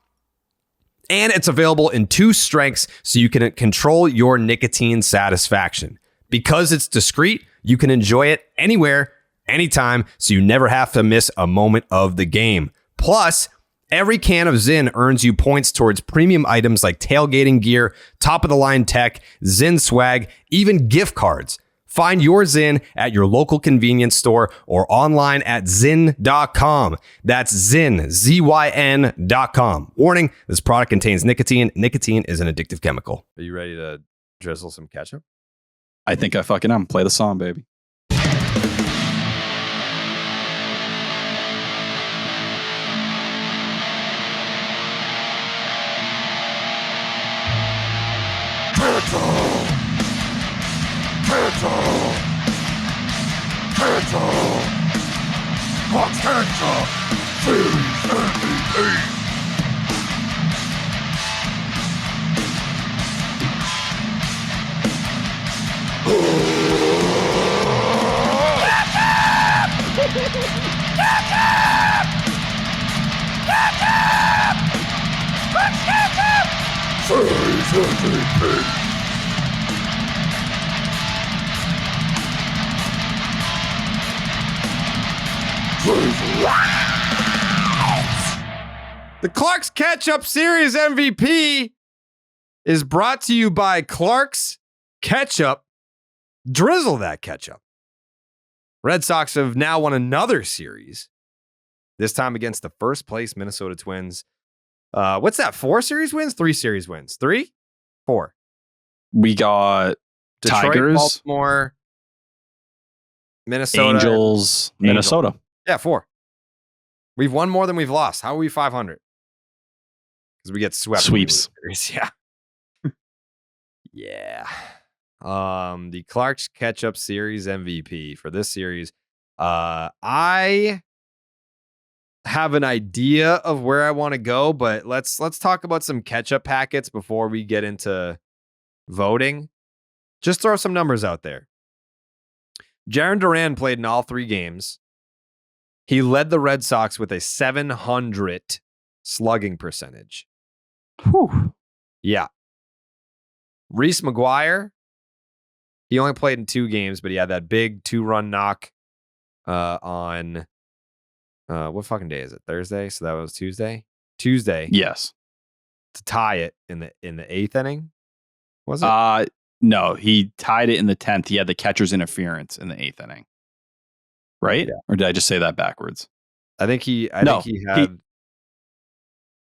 And it's available in 2 strengths so you can control your nicotine satisfaction. Because it's discreet, you can enjoy it anywhere, anytime, so you never have to miss a moment of the game. Plus, every can of Zyn earns you points towards premium items like tailgating gear, top-of-the-line tech, Zyn swag, even gift cards. Find your Zyn at your local convenience store or online at Zyn.com. That's Zyn, ZYN.com. Warning, this product contains nicotine. Nicotine is an addictive chemical. Are you ready to drizzle some ketchup? I think I fucking am. Play the song, baby. The Clark's Ketchup Series MVP is brought to you by Clark's Ketchup. Drizzle that ketchup. Red Sox have now won another series, this time against the first place Minnesota Twins. What's that? 4 series wins? 3 series wins? 3? 4. We got Detroit, Tigers, Baltimore, Minnesota, Angels, Minnesota. Yeah, 4. We've won more than we've lost. How are we 500? Because we get swept. Sweeps. Yeah. Yeah. The Clark's Ketchup Series MVP for this series. I have an idea of where I want to go, but let's talk about some ketchup packets before we get into voting. Just throw some numbers out there. Jarren Duran played in all 3 games. He led the Red Sox with a 700 slugging percentage. Whew. Yeah. Reese McGuire, he only played in 2 games, but he had that big 2-run knock on what fucking day is it? Thursday? So that was Tuesday? Tuesday. Yes. To tie it in the 8th inning. Was it? No, he tied it in the 10th. He had the catcher's interference in the 8th inning. Right? Yeah. Or did I just say that backwards? I think he had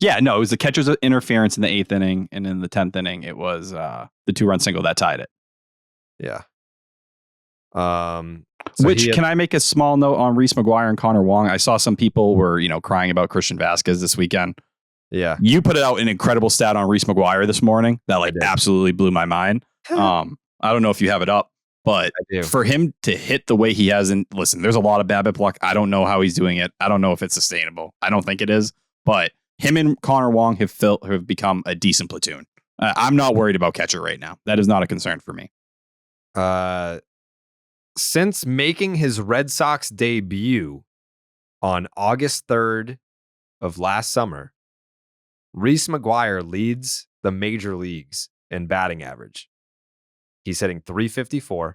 it was the catcher's interference in the 8th inning, and in the 10th inning, it was the 2-run single that tied it. Yeah. Can I make a small note on Reese McGuire and Connor Wong? I saw some people were, crying about Christian Vasquez this weekend. Yeah. You put out an incredible stat on Reese McGuire this morning that absolutely blew my mind. I don't know if you have it up, but for him to hit the way he has, and listen, there's a lot of BABIP luck. I don't know how he's doing it. I don't know if it's sustainable. I don't think it is, but him and Connor Wong have become a decent platoon. I'm not worried about catcher right now. That is not a concern for me. Since making his Red Sox debut on August 3rd of last summer, Reese McGuire leads the major leagues in batting average. He's hitting .354,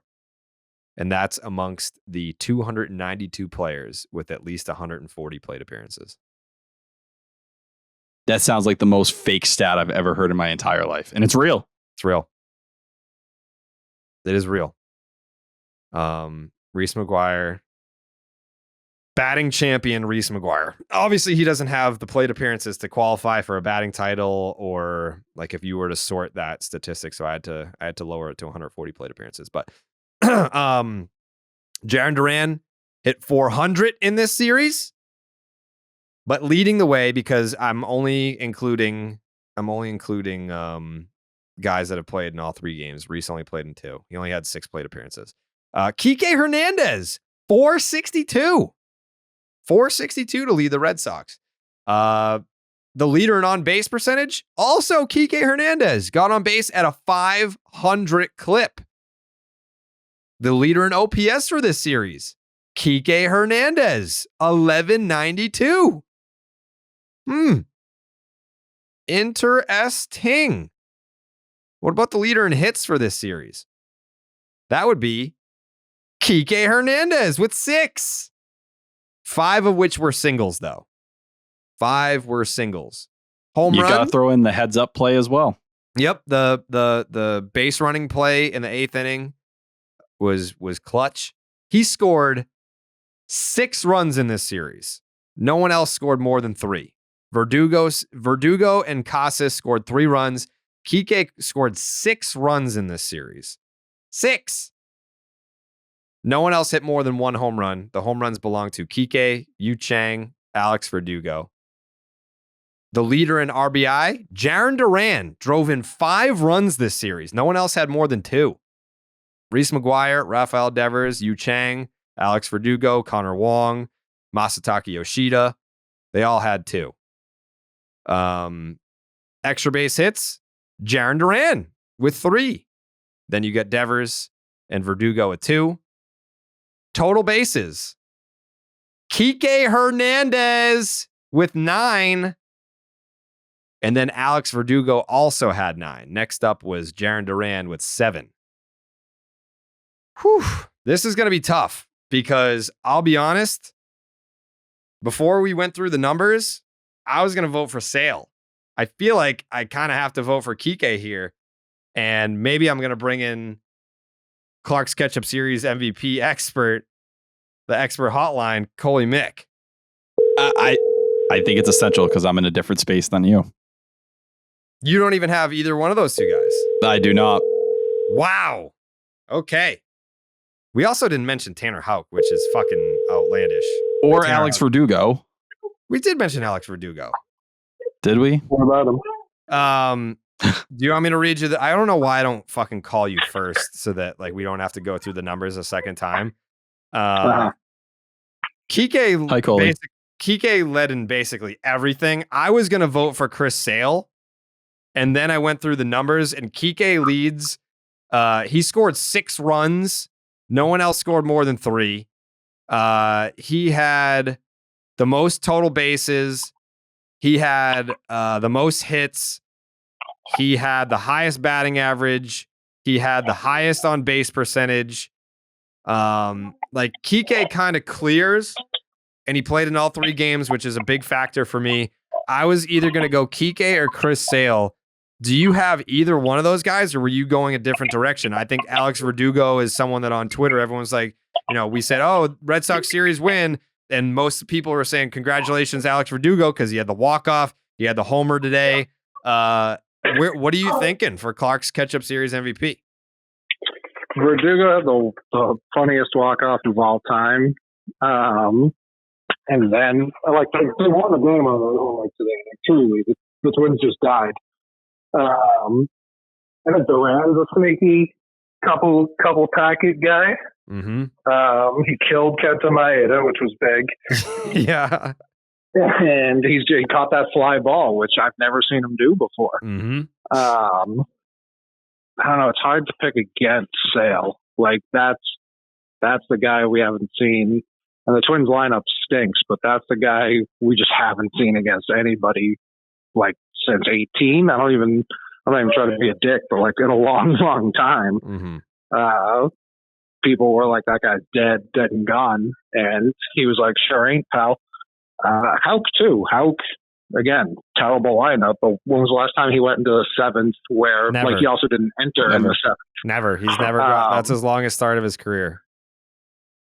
and that's amongst the 292 players with at least 140 plate appearances. That sounds like the most fake stat I've ever heard in my entire life, and it's real. It's real. It is real. Reese McGuire, batting champion Reese McGuire. Obviously, he doesn't have the plate appearances to qualify for a batting title, or like if you were to sort that statistic. So I had to lower it to 140 plate appearances. But Jarren Duran hit 400 in this series, but leading the way because I'm only including guys that have played in all 3 games. Reese only played in 2. He only had 6 plate appearances. Kike Hernandez, 462. 462 to lead the Red Sox. The leader in on-base percentage, also Kike Hernandez, got on base at a 500 clip. The leader in OPS for this series, Kike Hernandez, 1192. Interesting. What about the leader in hits for this series? That would be Kike Hernandez with 6. 5 of which were singles, though. 5 were singles. Home run. You got to throw in the heads up play as well. Yep, the base running play in the 8th inning was clutch. He scored 6 runs in this series. No one else scored more than 3. Verdugo and Casas scored 3 runs. Kike scored 6 runs in this series. 6. No one else hit more than 1 home run. The home runs belong to Kike, Yu Chang, Alex Verdugo. The leader in RBI, Jarren Duran, drove in 5 runs this series. No one else had more than 2. Reese McGuire, Rafael Devers, Yu Chang, Alex Verdugo, Connor Wong, Masataka Yoshida. They all had 2. Extra base hits, Jarren Duran with 3. Then you get Devers and Verdugo at 2. Total bases, Kike Hernandez with 9. And then Alex Verdugo also had 9. Next up was Jarren Duran with 7. Whew. This is going to be tough because I'll be honest, before we went through the numbers, I was going to vote for Sale. I feel like I kind of have to vote for Kike here. And maybe I'm going to bring in Clark's Ketchup Series MVP expert, the expert hotline, Coley Mick. I think it's essential because I'm in a different space than you. You don't even have either one of those 2 guys. I do not. Wow. Okay. We also didn't mention Tanner Houck, which is fucking outlandish. Or Alex Verdugo. We did mention Alex Verdugo. Did we? What about him? Do you want me to read you I don't know why I don't fucking call you first so that like we don't have to go through the numbers a second time. Kike led in basically everything. I was going to vote for Chris Sale, and then I went through the numbers, and Kike leads. He scored 6 runs. No one else scored more than 3. He had the most total bases. He had the most hits. He had the highest batting average. He had the highest on base percentage. Like Kike kind of clears, and he played in all 3 games, which is a big factor for me. I was either going to go Kike or Chris Sale. Do you have either one of those guys, or were you going a different direction? I think Alex Verdugo is someone that on Twitter, everyone's like, we said, oh, Red Sox series win. And most people were saying, congratulations, Alex Verdugo, because he had the walk-off. He had the homer today. What are you thinking for Clark's Ketchup Series MVP? Verdugo had the funniest walk-off of all time. And then, like, they won the game on today, like, truly. the Twins just died. And then Duran's a sneaky couple packet guy. Mm-hmm. He killed Kenta Maeda, which was big. Yeah. And he caught that fly ball, which I've never seen him do before. Mm-hmm. I don't know. It's hard to pick against Sale. Like that's the guy we haven't seen. And the Twins lineup stinks, but that's the guy we just haven't seen against anybody like since 18. I'm not even trying to be a dick, but like in a long, long time. Mm-hmm. People were like, that guy's dead and gone. And he was like, sure ain't, pal. Houck too. Houck, again, terrible lineup. But when was the last time he went into the seventh where Never. like he also didn't enter in the seventh? Never. He's never got, that's his longest start of his career.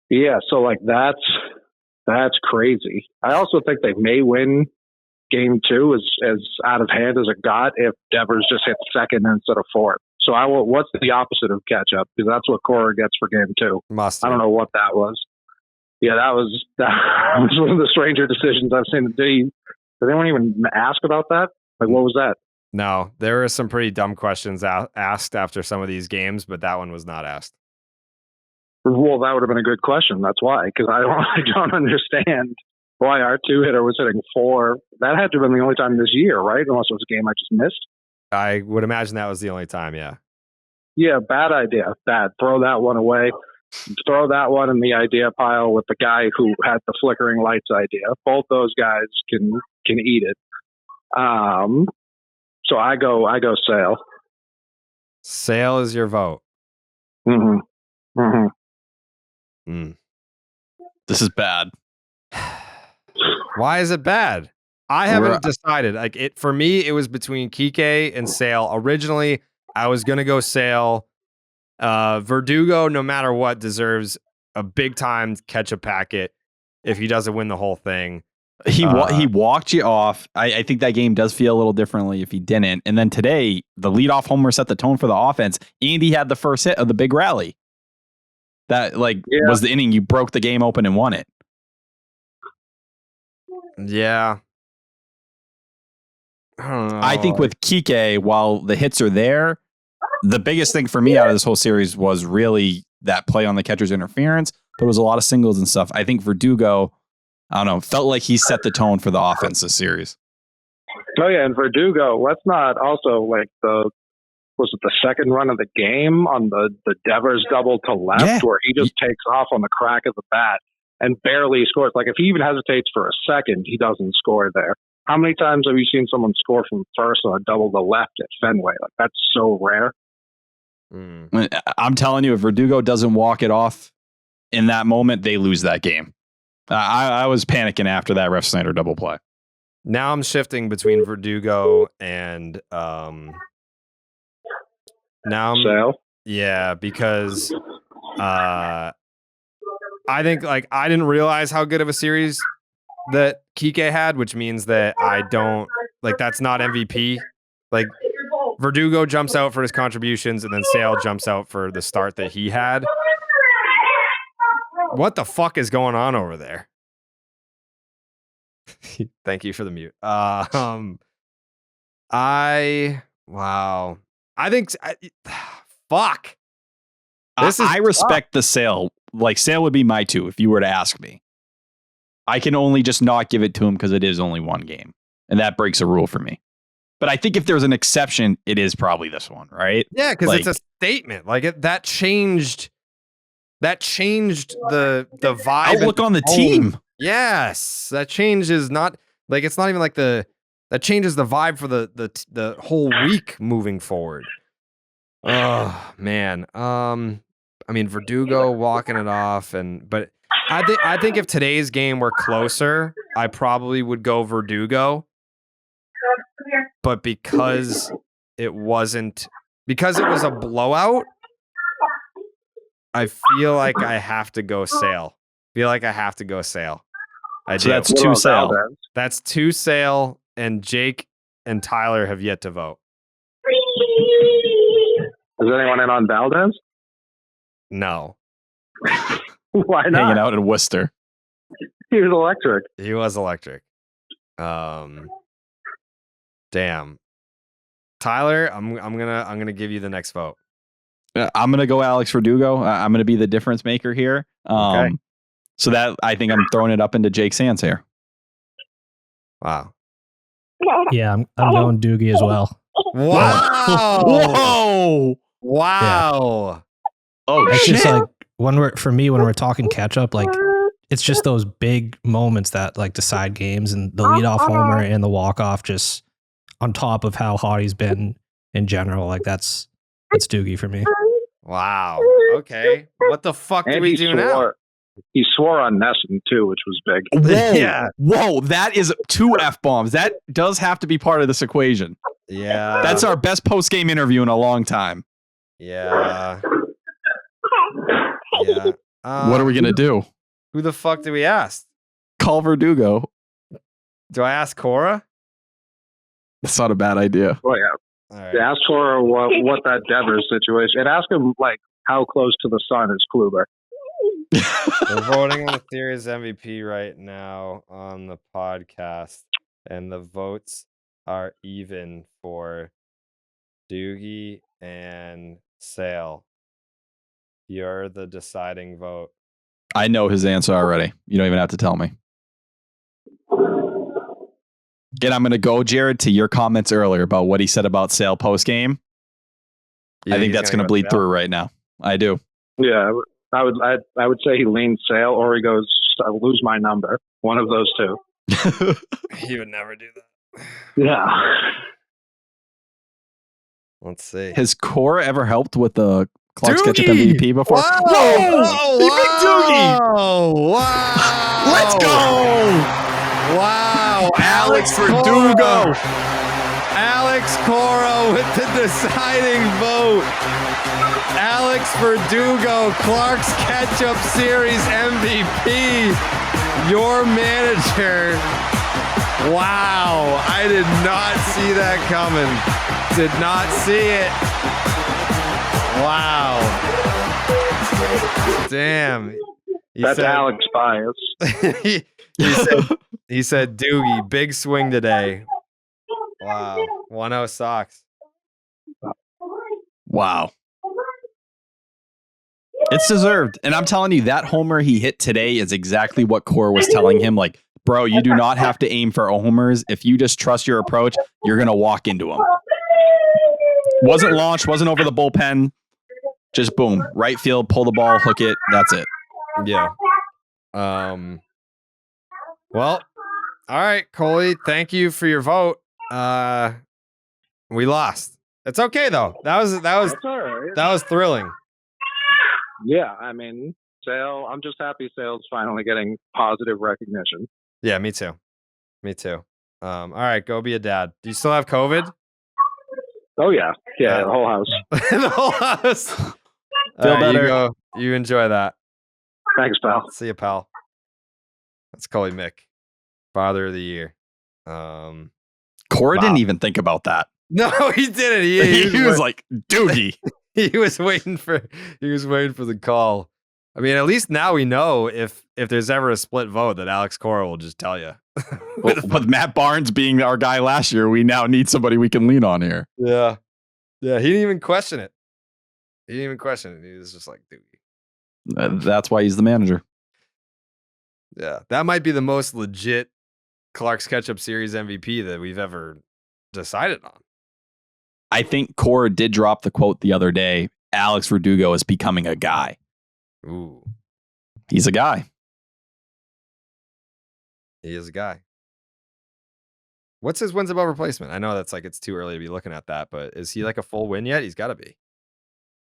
Yeah, so like that's crazy. I also think they may win game 2 as out of hand as it got if Devers just hit second instead of fourth. So what's the opposite of catch up? Because that's what Cora gets for game 2. Must. I don't know what that was. Yeah, that was one of the stranger decisions I've seen. Did anyone even ask about that? Like, what was that? No, there were some pretty dumb questions asked after some of these games, but that one was not asked. Well, that would have been a good question. That's why, because I don't understand why our 2-hitter was hitting 4. That had to have been the only time this year, right? Unless it was a game I just missed. I would imagine that was the only time, yeah. Yeah, bad idea. Bad. Throw that one away. Throw that one in the idea pile with the guy who had the flickering lights idea. Both those guys can eat it. So I go Sale. Sale is your vote. Mm-hmm. Mm-hmm. Mm. This is bad. Why is it bad? I haven't decided. Like it for me, it was between Kike and Sale. Originally, I was gonna go Sale. Verdugo, no matter what, deserves a big time catch a packet if he doesn't win the whole thing. He walked you off. I think that game does feel a little differently if he didn't. And then today, the leadoff homer set the tone for the offense. Andy had the first hit of the big rally. That was the inning you broke the game open and won it. Yeah. I don't know. I think with Kike, while the hits are there, the biggest thing for me out of this whole series was really that play on the catcher's interference, but it was a lot of singles and stuff. I think Verdugo, I don't know, felt like he set the tone for the offense this series. Oh yeah, and Verdugo, let's not also like was it the second run of the game on the Devers double to left where he just takes off on the crack of the bat and barely scores. Like if he even hesitates for a second, he doesn't score there. How many times have you seen someone score from first on a double to left at Fenway? Like that's so rare. I'm telling you, if Verdugo doesn't walk it off in that moment, they lose that game. I was panicking after that Ref Snyder double play. Now I'm shifting between Verdugo and Sale? Yeah, because I think like I didn't realize how good of a series that Kike had, which means that I don't like that's not MVP. Like Verdugo jumps out for his contributions and then Sale jumps out for the start that he had. What the fuck is going on over there? Thank you for the mute. I think fuck. I respect the Sale. Like Sale would be my 2 if you were to ask me. I can only just not give it to him because it is only one game, and that breaks a rule for me. But I think if there's an exception, it is probably this one, right? Yeah, because it's a statement. Like that changed the vibe, outlook on the team. Yes, that changes not like it's not even like that changes the vibe for the whole week moving forward. Oh man, I mean Verdugo walking it off, but I think if today's game were closer, I probably would go Verdugo. But because it was a blowout, I feel like I have to go Sale. So that's 2 Sale. That's 2 Sale, and Jake and Tyler have yet to vote. Is anyone in on Valdez? No. Why not? Hanging out in Worcester. He was electric. He was electric. Damn. Tyler, I'm gonna give you the next vote. I'm gonna go Alex Verdugo. I'm gonna be the difference maker here. Okay. So that I think I'm throwing it up into Jake Sands here. Wow. Yeah, I'm going Doogie as well. Wow. Whoa! Wow. Oh It's shit! just like when we're talking catch up, like it's just those big moments that like decide games, and the leadoff homer and the walk off, just on top of how hot he's been in general. Like that's Doogie for me. Wow. Okay. What the fuck do And we he do now? He swore on Nesson too, which was big. Whoa! Yeah. Whoa! That is 2 F-bombs. That does have to be part of this equation. Yeah. That's our best post-game interview in a long time. Yeah. Yeah. What are we gonna do? Who the fuck do we ask? Call Verdugo. Do I ask Cora? That's not a bad idea. Oh yeah. All right. Ask for what that Devers situation, and ask him like how close to the sun is Kluber. We're voting on the series MVP right now on the podcast, and the votes are even for Doogie and Sale. You're the deciding vote. I know his answer already. You don't even have to tell me. Again, I'm going to go, Jared, to your comments earlier about what he said about Sale post game. I think that's going to bleed through right now. I do. Yeah, I would say he leans Sale, or he goes, I lose my number. One of those two. He would never do that. Yeah. Let's see. Has Cora ever helped with the Clark Sketchup Doogie! MVP before? Wow! Whoa! He picked Doogie! Wow! Let's go! Wow! Alex Verdugo! Alex Cora with the deciding vote. Alex Verdugo, Clark's Ketchup Series MVP. Your manager. Wow. I did not see that coming. Did not see it. Wow. Damn. That's Alex bias. he said, Doogie, big swing today. Wow. 1-0 Sox. Wow. It's deserved. And I'm telling you, that homer he hit today is exactly what Cora was telling him. Like, bro, you do not have to aim for homers. If you just trust your approach, you're going to walk into them. Wasn't launched, wasn't over the bullpen. Just boom, right field, pull the ball, hook it. That's it. Yeah. Well, all right, Coley, thank you for your vote. We lost. It's okay though. That was That's all right. that was thrilling. Yeah, I mean, Sale. I'm just happy Sale's finally getting positive recognition. Yeah, me too. Me too. All right, go be a dad. Do you still have COVID? Oh yeah, the whole house. The whole house. Feel better. You go. You enjoy that. Thanks, pal. See you, pal. That's Coley Mick, Father of the Year. Cora didn't even think about that. No, he didn't. He was like, Doogie. He was waiting for the call. I mean, at least now we know if there's ever a split vote that Alex Cora will just tell you. With Matt Barnes being our guy last year, we now need somebody we can lean on here. Yeah. Yeah, he didn't even question it. He was just like, Doogie. That's why he's the manager. Yeah, that might be the most legit Clark's Ketchup Series MVP that we've ever decided on. I think Cora did drop the quote the other day. Alex Verdugo is becoming a guy. Ooh, He's a guy. he is a guy. What's his wins above replacement? I know that's like it's too early to be looking at that, but is he like a full win yet? He's got to be.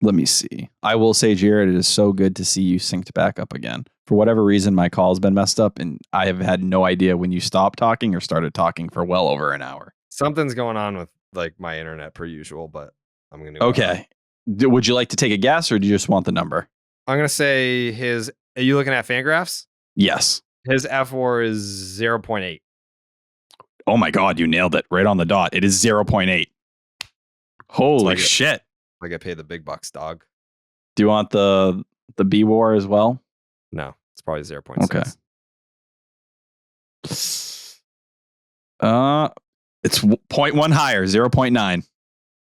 Let me see. I will say, Jared, it is so good to see you synced back up again. For whatever reason, my call's been messed up, and I have had no idea when you stopped talking or started talking for well over an hour. Something's going on with like my internet per usual, but I'm going to. Okay. Would you like to take a guess, or do you just want the number? I'm going to say his. Are you looking at Fangraphs? Yes. His F4 is 0.8. Oh my God, you nailed it right on the dot. It is 0.8. Holy shit. I get paid the big bucks, dog. Do you want the B war as well? No, it's probably 0.6. Okay. It's 0.1 higher, 0.9.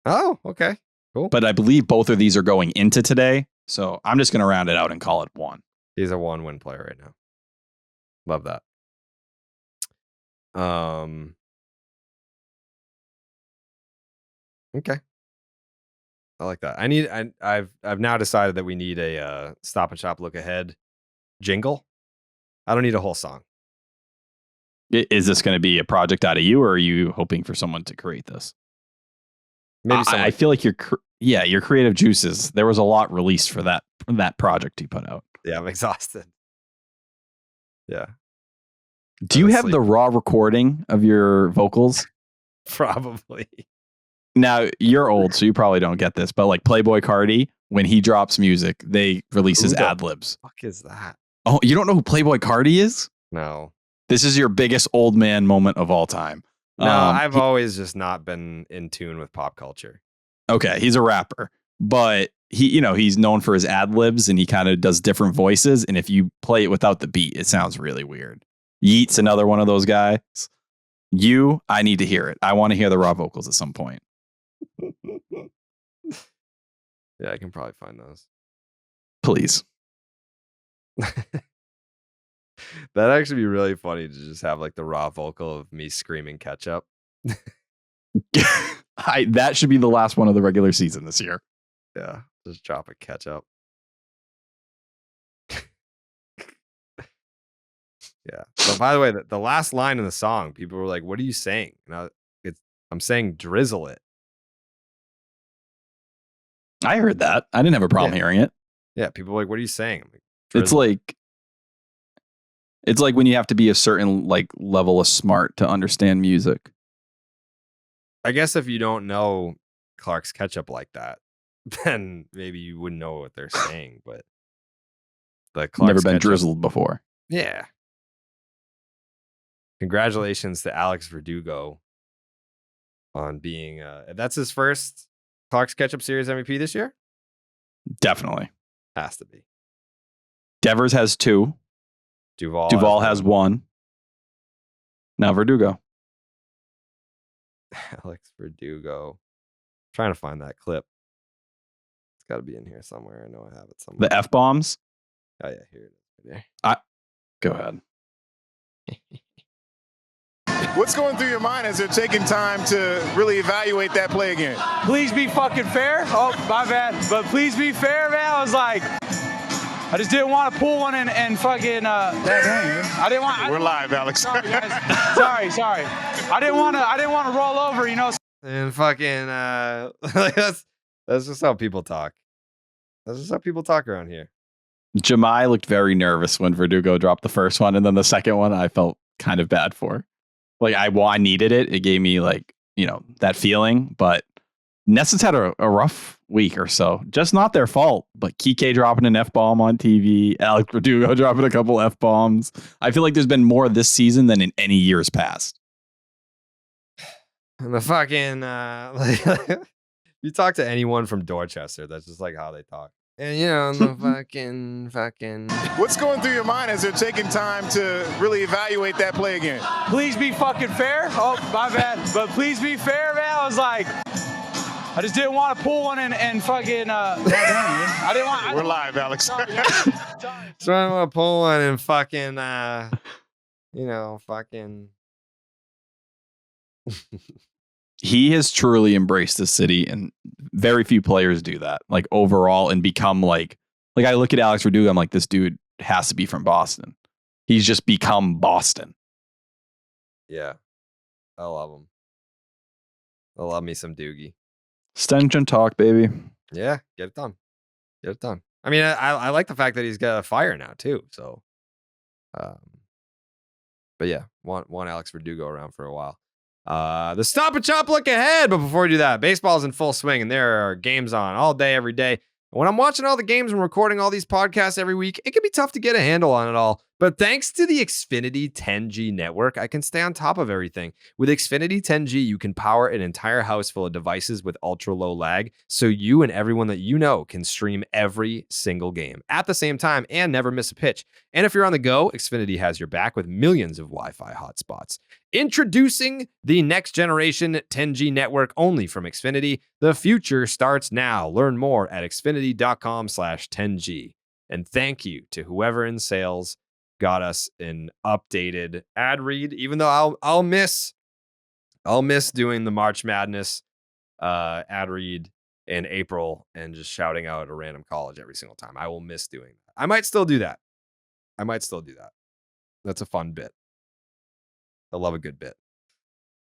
Oh, okay. Cool. But I believe both of these are going into today. So I'm just going to round it out and call it 1. He's a 1-win player right now. Love that. Okay. I like that. I've now decided that we need a Stop and Shop look ahead jingle. I don't need a whole song. Is this going to be a project out of you, or are you hoping for someone to create this? Maybe I feel like your creative juices. There was a lot released for that project you put out. Yeah, I'm exhausted. Yeah. Do you have the raw recording of your vocals? Probably. Now, you're old, so you probably don't get this, but like Playboi Carti, when he drops music, they release his ad libs. What the fuck is that? Oh, you don't know who Playboi Carti is? No. This is your biggest old man moment of all time. No, I've always just not been in tune with pop culture. Okay, he's a rapper, but he's known for his ad libs, and he kind of does different voices. And if you play it without the beat, it sounds really weird. Yeet's another one of those guys. I need to hear it. I want to hear the raw vocals at some point. Yeah, I can probably find those. Please. That'd actually be really funny to just have like the raw vocal of me screaming ketchup. That should be the last one of the regular season this year. Yeah, just drop a ketchup. Yeah. So by the way, the last line in the song, people were like, "What are you saying?" And I'm saying drizzle it. I heard that. I didn't have a problem hearing it. Yeah, people were like, "What are you saying?" I'm like, it's like when you have to be a certain like level of smart to understand music. I guess if you don't know Clark's Ketchup like that, then maybe you wouldn't know what they're saying. But Clark's never been Ketchup, drizzled before. Yeah. Congratulations to Alex Verdugo on being that's his first Clark's Ketchup Series MVP this year? Definitely. Has to be. Devers has 2. Duval has 1. Now Verdugo. Alex Verdugo. I'm trying to find that clip. It's got to be in here somewhere. I know I have it somewhere. The F-bombs? Oh, yeah. Here it is. Right there. Go ahead. What's going through your mind as you're taking time to really evaluate that play again? Please be fucking fair. Oh, my bad. But please be fair, man. I was like, I just didn't want to pull one and fucking. I didn't want. We're live, Alex. Sorry, guys. sorry. I didn't want to roll over, you know. And fucking. That's just how people talk. That's just how people talk around here. Jemai looked very nervous when Verdugo dropped the first one, and then the second one I felt kind of bad for. Like I needed it. It gave me like, that feeling, but Nessa's had a rough week or so. Just not their fault, but Kike dropping an F-bomb on TV, Alex Verdugo dropping a couple F-bombs. I feel like there's been more this season than in any years past. And the fucking, you talk to anyone from Dorchester, that's just like how they talk. And, the fucking. What's going through your mind as you're taking time to really evaluate that play again? Please be fucking fair. Oh, my bad. But please be fair, man. I was like, I just didn't want to pull one and fucking. I didn't want. We're live, Alex. So I don't want to pull one and fucking, fucking. He has truly embraced the city, and very few players do that, like overall, and become like I look at Alex Verdugo, I'm like, this dude has to be from Boston. He's just become Boston. Yeah. I love him. I love me some Doogie. Extension talk, baby. Yeah, get it done. Get it done. I mean, I like the fact that he's got a fire now too. So, but yeah, want Alex Verdugo around for a while. The Stop and Chop look ahead. But before we do that, baseball's in full swing and there are games on all day, every day. And when I'm watching all the games and recording all these podcasts every week, it can be tough to get a handle on it all. But thanks to the Xfinity 10G network, I can stay on top of everything. With Xfinity 10G, you can power an entire house full of devices with ultra low lag, so you and everyone that you know can stream every single game at the same time and never miss a pitch. And if you're on the go, Xfinity has your back with millions of Wi-Fi hotspots. Introducing the next generation 10G network only from Xfinity. The future starts now. Learn more at xfinity.com/10G. And thank you to whoever in sales got us an updated ad read, even though I'll miss doing the March Madness ad read in April and just shouting out a random college every single time. I will miss doing that. I might still do that. That's a fun bit. I love a good bit.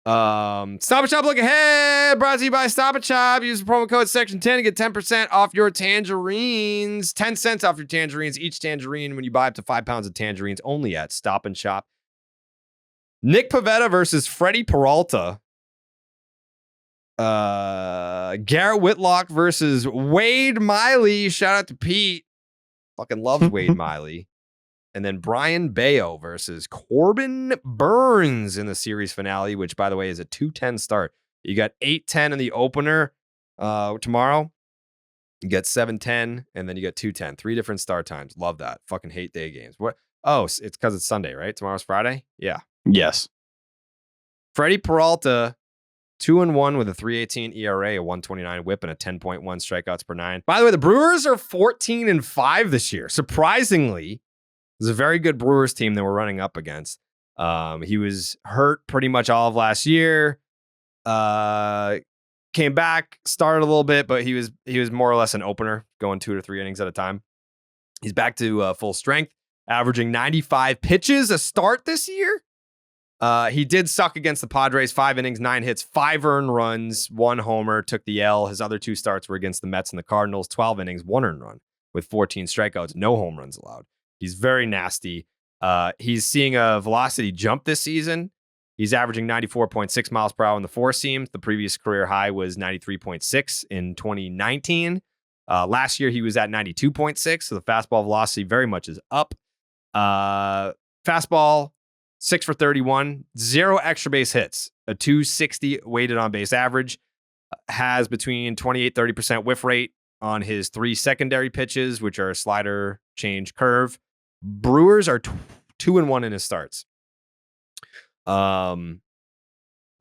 Stop and Shop look ahead. Brought to you by Stop and Shop. Use the promo code section 10 to get 10% off your tangerines. 10 cents off your tangerines. Each tangerine when you buy up to 5 pounds of tangerines only at Stop and Shop. Nick Pivetta versus Freddie Peralta. Garrett Whitlock versus Wade Miley. Shout out to Pete. Fucking loves Wade Miley. And then Brian Bayo versus Corbin Burns in the series finale, which, by the way, is a 2:10 start. You got 8:10 in the opener tomorrow. You get 7:10, and then you get 2:10. 3 different start times. Love that. Fucking hate day games. What? Oh, it's because it's Sunday, right? Tomorrow's Friday? Yeah. Yes. Freddie Peralta, 2-1 with a 3.18 ERA, a 1.29 whip, and a 10.1 strikeouts per 9. By the way, the Brewers are 14-5 this year. Surprisingly, it was a very good Brewers team that we're running up against. He was hurt pretty much all of last year. Came back, started a little bit, but he was more or less an opener, going 2 to 3 innings at a time. He's back to full strength, averaging 95 pitches a start this year. He did suck against the Padres, 5 innings, 9 hits, 5 earned runs, 1 homer, took the L. His other 2 starts were against the Mets and the Cardinals, 12 innings, 1 earned run with 14 strikeouts, no home runs allowed. He's very nasty. He's seeing a velocity jump this season. He's averaging 94.6 miles per hour in the 4 seam. The previous career high was 93.6 in 2019. Last year, he was at 92.6, so the fastball velocity very much is up. Fastball, 6 for 31, 0 extra base hits, a 260 weighted on base average, has between 28-30% whiff rate on his 3 secondary pitches, which are slider, change, curve. Brewers are 2-1 in his starts. The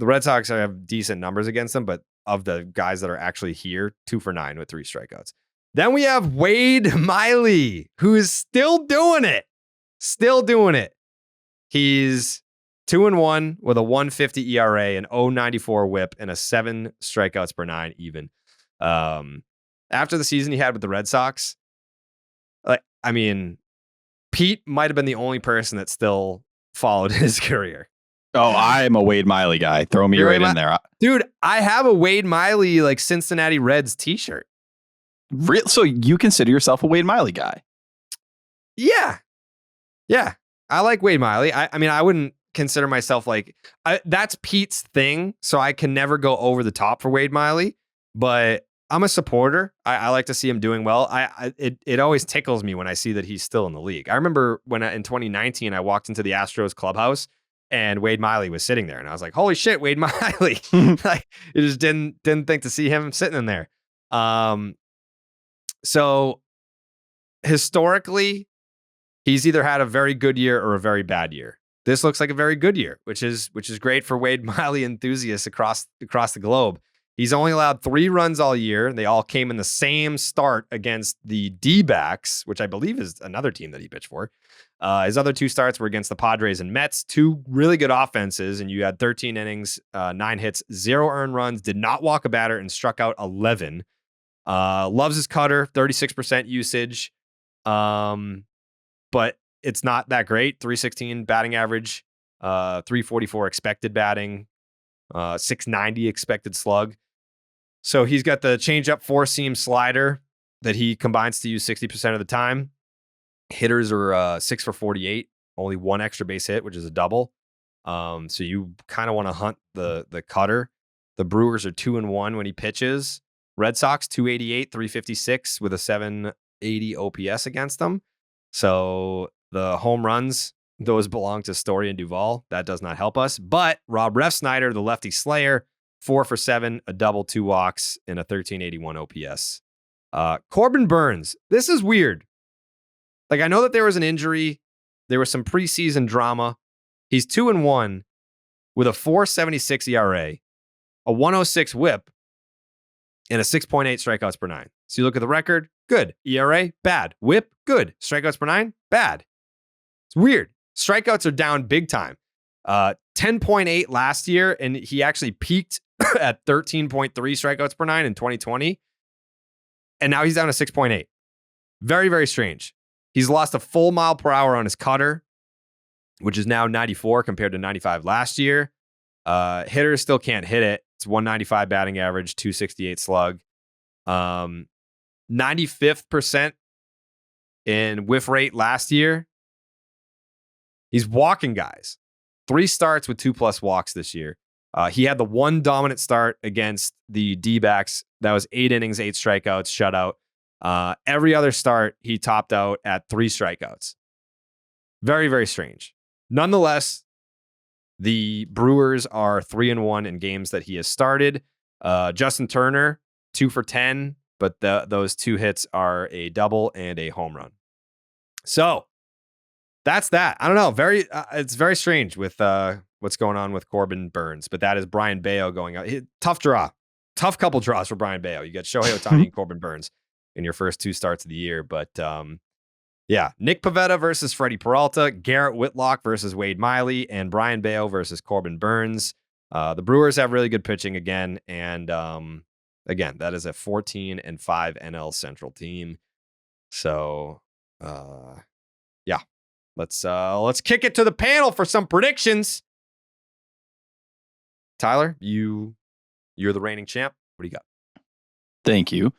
Red Sox have decent numbers against them, but of the guys that are actually here, 2 for 9 with 3 strikeouts. Then we have Wade Miley, who is still doing it. He's 2-1 with a 1.50 ERA, an 0.94 whip, and a 7 strikeouts per 9 even. After the season he had with the Red Sox, Pete might have been the only person that still followed his career. Oh, I'm a Wade Miley guy. Throw me right in there. Dude, I have a Wade Miley Cincinnati Reds t-shirt. So you consider yourself a Wade Miley guy? Yeah. I like Wade Miley. I wouldn't consider myself that's Pete's thing, so I can never go over the top for Wade Miley, but I'm a supporter. I like to see him doing well. It always tickles me when I see that he's still in the league. I remember when in 2019 I walked into the Astros clubhouse and Wade Miley was sitting there, and I was like, "Holy shit, Wade Miley!" I just didn't think to see him sitting in there. So historically, he's either had a very good year or a very bad year. This looks like a very good year, which is great for Wade Miley enthusiasts across the globe. He's only allowed 3 runs all year. They all came in the same start against the D-backs, which I believe is another team that he pitched for. His other 2 starts were against the Padres and Mets, 2 really good offenses, and you had 13 innings, 9 hits, 0 earned runs, did not walk a batter, and struck out 11. Loves his cutter, 36% usage, but it's not that great. 316 batting average, 344 expected batting, 690 expected slug. So he's got the changeup 4-seam slider that he combines to use 60% of the time. Hitters are 6 for 48, only 1 extra base hit, which is a double. So you kind of want to hunt the cutter. The Brewers are 2-1 when he pitches. Red Sox 288, 356 with a 780 OPS against them. So The home runs, those belong to Story and Duvall. That does not help us. But Rob Refsnyder, the lefty slayer, 4 for 7, a double, 2 walks, and a 1381 OPS. Corbin Burns, this is weird. Like, I know that there was an injury. There was some preseason drama. He's 2-1 with a 4.76 ERA, a 106 whip, and a 6.8 strikeouts per 9. So you look at the record, good. ERA, bad. Whip, good. Strikeouts per 9, bad. It's weird. Strikeouts are down big time. 10.8 last year, and he actually peaked at 13.3 strikeouts per 9 in 2020. And now he's down to 6.8. Very, very strange. He's lost a full mile per hour on his cutter, which is now 94 compared to 95 last year. Hitters still can't hit it. It's 195 batting average, 268 slug. 95th percent in whiff rate last year. He's walking guys. 3 starts with 2+ walks this year. He had the one dominant start against the D-backs. That was 8 innings, 8 strikeouts, shutout. Every other start, he topped out at 3 strikeouts. Very, very strange. Nonetheless, the Brewers are 3-1 in games that he has started. Justin Turner, 2 for 10, but those 2 hits are a double and a home run. So that's that. I don't know. It's very strange with what's going on with Corbin Burns, but that is Brian Bayo going out. Tough draw. Tough couple draws for Brian Bayo. You got Shohei Ohtani and Corbin Burns in your first 2 starts of the year. But yeah, Nick Pivetta versus Freddie Peralta, Garrett Whitlock versus Wade Miley, and Brian Bayo versus Corbin Burns. The Brewers have really good pitching again. And again, that is a 14-5 NL Central team. So yeah, let's kick it to the panel for some predictions. Tyler, you're the reigning champ. What do you got? Thank you.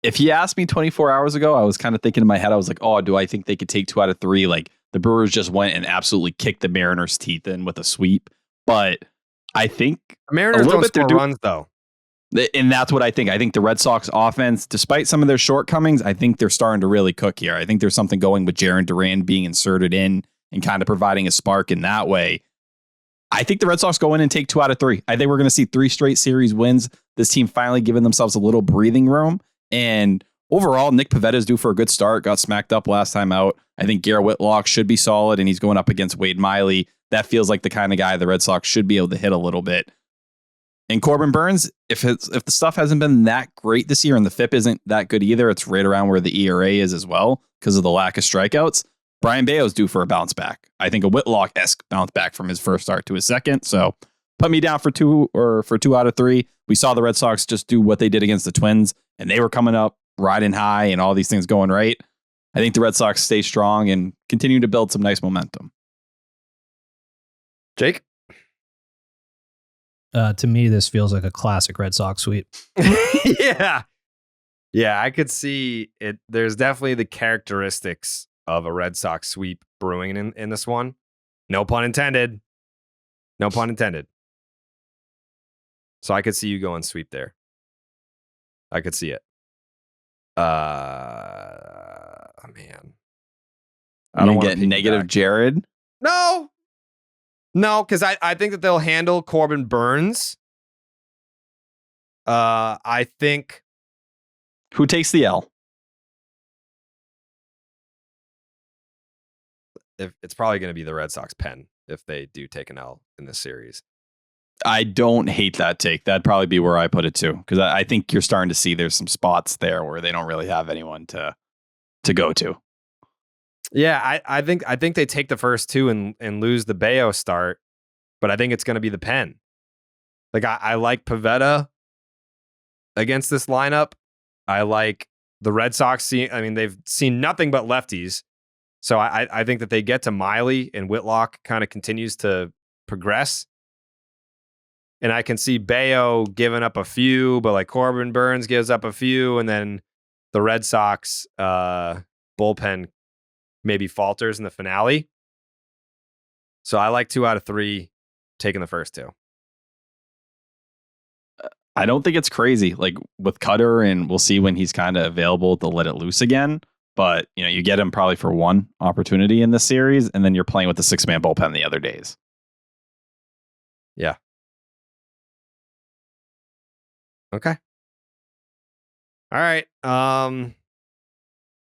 If you asked me 24 hours ago, I was kind of thinking in my head, I was like, oh, do I think they could take 2 out of 3? Like, the Brewers just went and absolutely kicked the Mariners' teeth in with a sweep. But I think the Mariners don't score runs, though. And that's what I think. I think the Red Sox offense, despite some of their shortcomings, I think they're starting to really cook here. I think there's something going with Jarren Duran being inserted in and kind of providing a spark in that way. I think the Red Sox go in and take 2 out of 3. I think we're going to see 3 straight series wins. This team finally giving themselves a little breathing room. And overall, Nick Pivetta is due for a good start. Got smacked up last time out. I think Garrett Whitlock should be solid, and he's going up against Wade Miley. That feels like the kind of guy the Red Sox should be able to hit a little bit. And Corbin Burns, if the stuff hasn't been that great this year and the FIP isn't that good either, it's right around where the ERA is as well because of the lack of strikeouts. Brian Bayo's due for a bounce back. I think a Whitlock-esque bounce back from his first start to his second. So put me down for 2 out of 3. We saw the Red Sox just do what they did against the Twins, and they were coming up riding high and all these things going right. I think the Red Sox stay strong and continue to build some nice momentum. Jake? To me, this feels like a classic Red Sox sweep. Yeah. Yeah, I could see it. There's definitely the characteristics of a Red Sox sweep brewing in this one. No pun intended. No pun intended. So I could see you going sweep there. I could see it. Man. I don't want to get negative Jared. No, because I think that they'll handle Corbin Burns. I think. Who takes the L? It's probably going to be the Red Sox pen if they do take an L in this series. I don't hate that take. That'd probably be where I put it too, because I think you're starting to see there's some spots there where they don't really have anyone to go to. Yeah, I think they take the first 2 and lose the Bayo start, but I think it's going to be the pen. Like I like Pivetta against this lineup. I like the Red Sox. They've seen nothing but lefties, so I think that they get to Miley and Whitlock kind of continues to progress. And I can see Bayo giving up a few, but like Corbin Burns gives up a few, and then the Red Sox bullpen maybe falters in the finale. So I like 2 out of 3 taking the first 2. I don't think it's crazy. Like with Cutter, and we'll see when he's kind of available to let it loose again. but you get him probably for one opportunity in this series, and then you're playing with the 6-man bullpen the other days. Yeah. Okay. All right.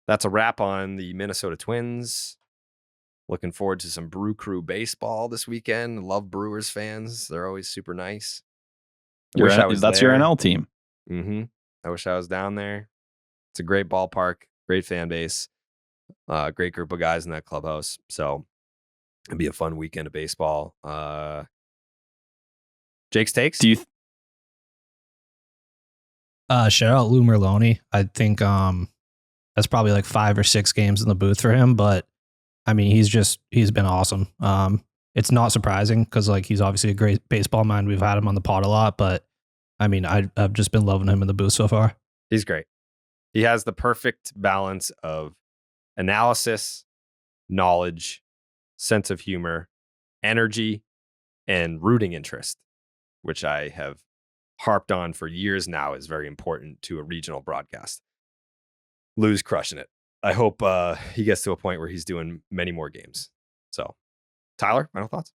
That's a wrap on the Minnesota Twins. Looking forward to some Brew Crew baseball this weekend. Love Brewers fans. They're always super nice. That's your NL team. Mm-hmm. I wish I was down there. It's a great ballpark, great fan base, great group of guys in that clubhouse. So it'd be a fun weekend of baseball. Jake's takes? Do you shout out Lou Merloni. I think that's probably like 5 or 6 games in the booth for him, but I mean, he's been awesome. It's not surprising because like he's obviously a great baseball mind. We've had him on the pod a lot, but I mean, I've just been loving him in the booth so far. He's great. He has the perfect balance of analysis, knowledge, sense of humor, energy, and rooting interest, which I have harped on for years now is very important to a regional broadcast. Lou's crushing it. I hope he gets to a point where he's doing many more games. So, Tyler, final thoughts?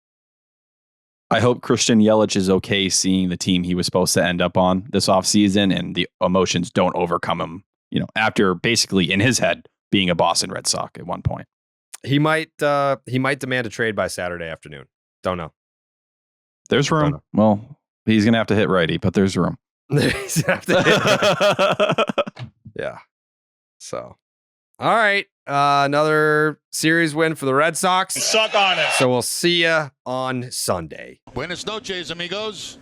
I hope Christian Yelich is okay seeing the team he was supposed to end up on this offseason and the emotions don't overcome him, after basically in his head being a Boston Red Sox at one point. He might demand a trade by Saturday afternoon. Don't know. There's room. Well, he's going to have to hit righty, but there's room. He's gonna have to hit yeah. So, all right. Another series win for the Red Sox. Suck on it. So we'll see you on Sunday. Buenas noches, amigos.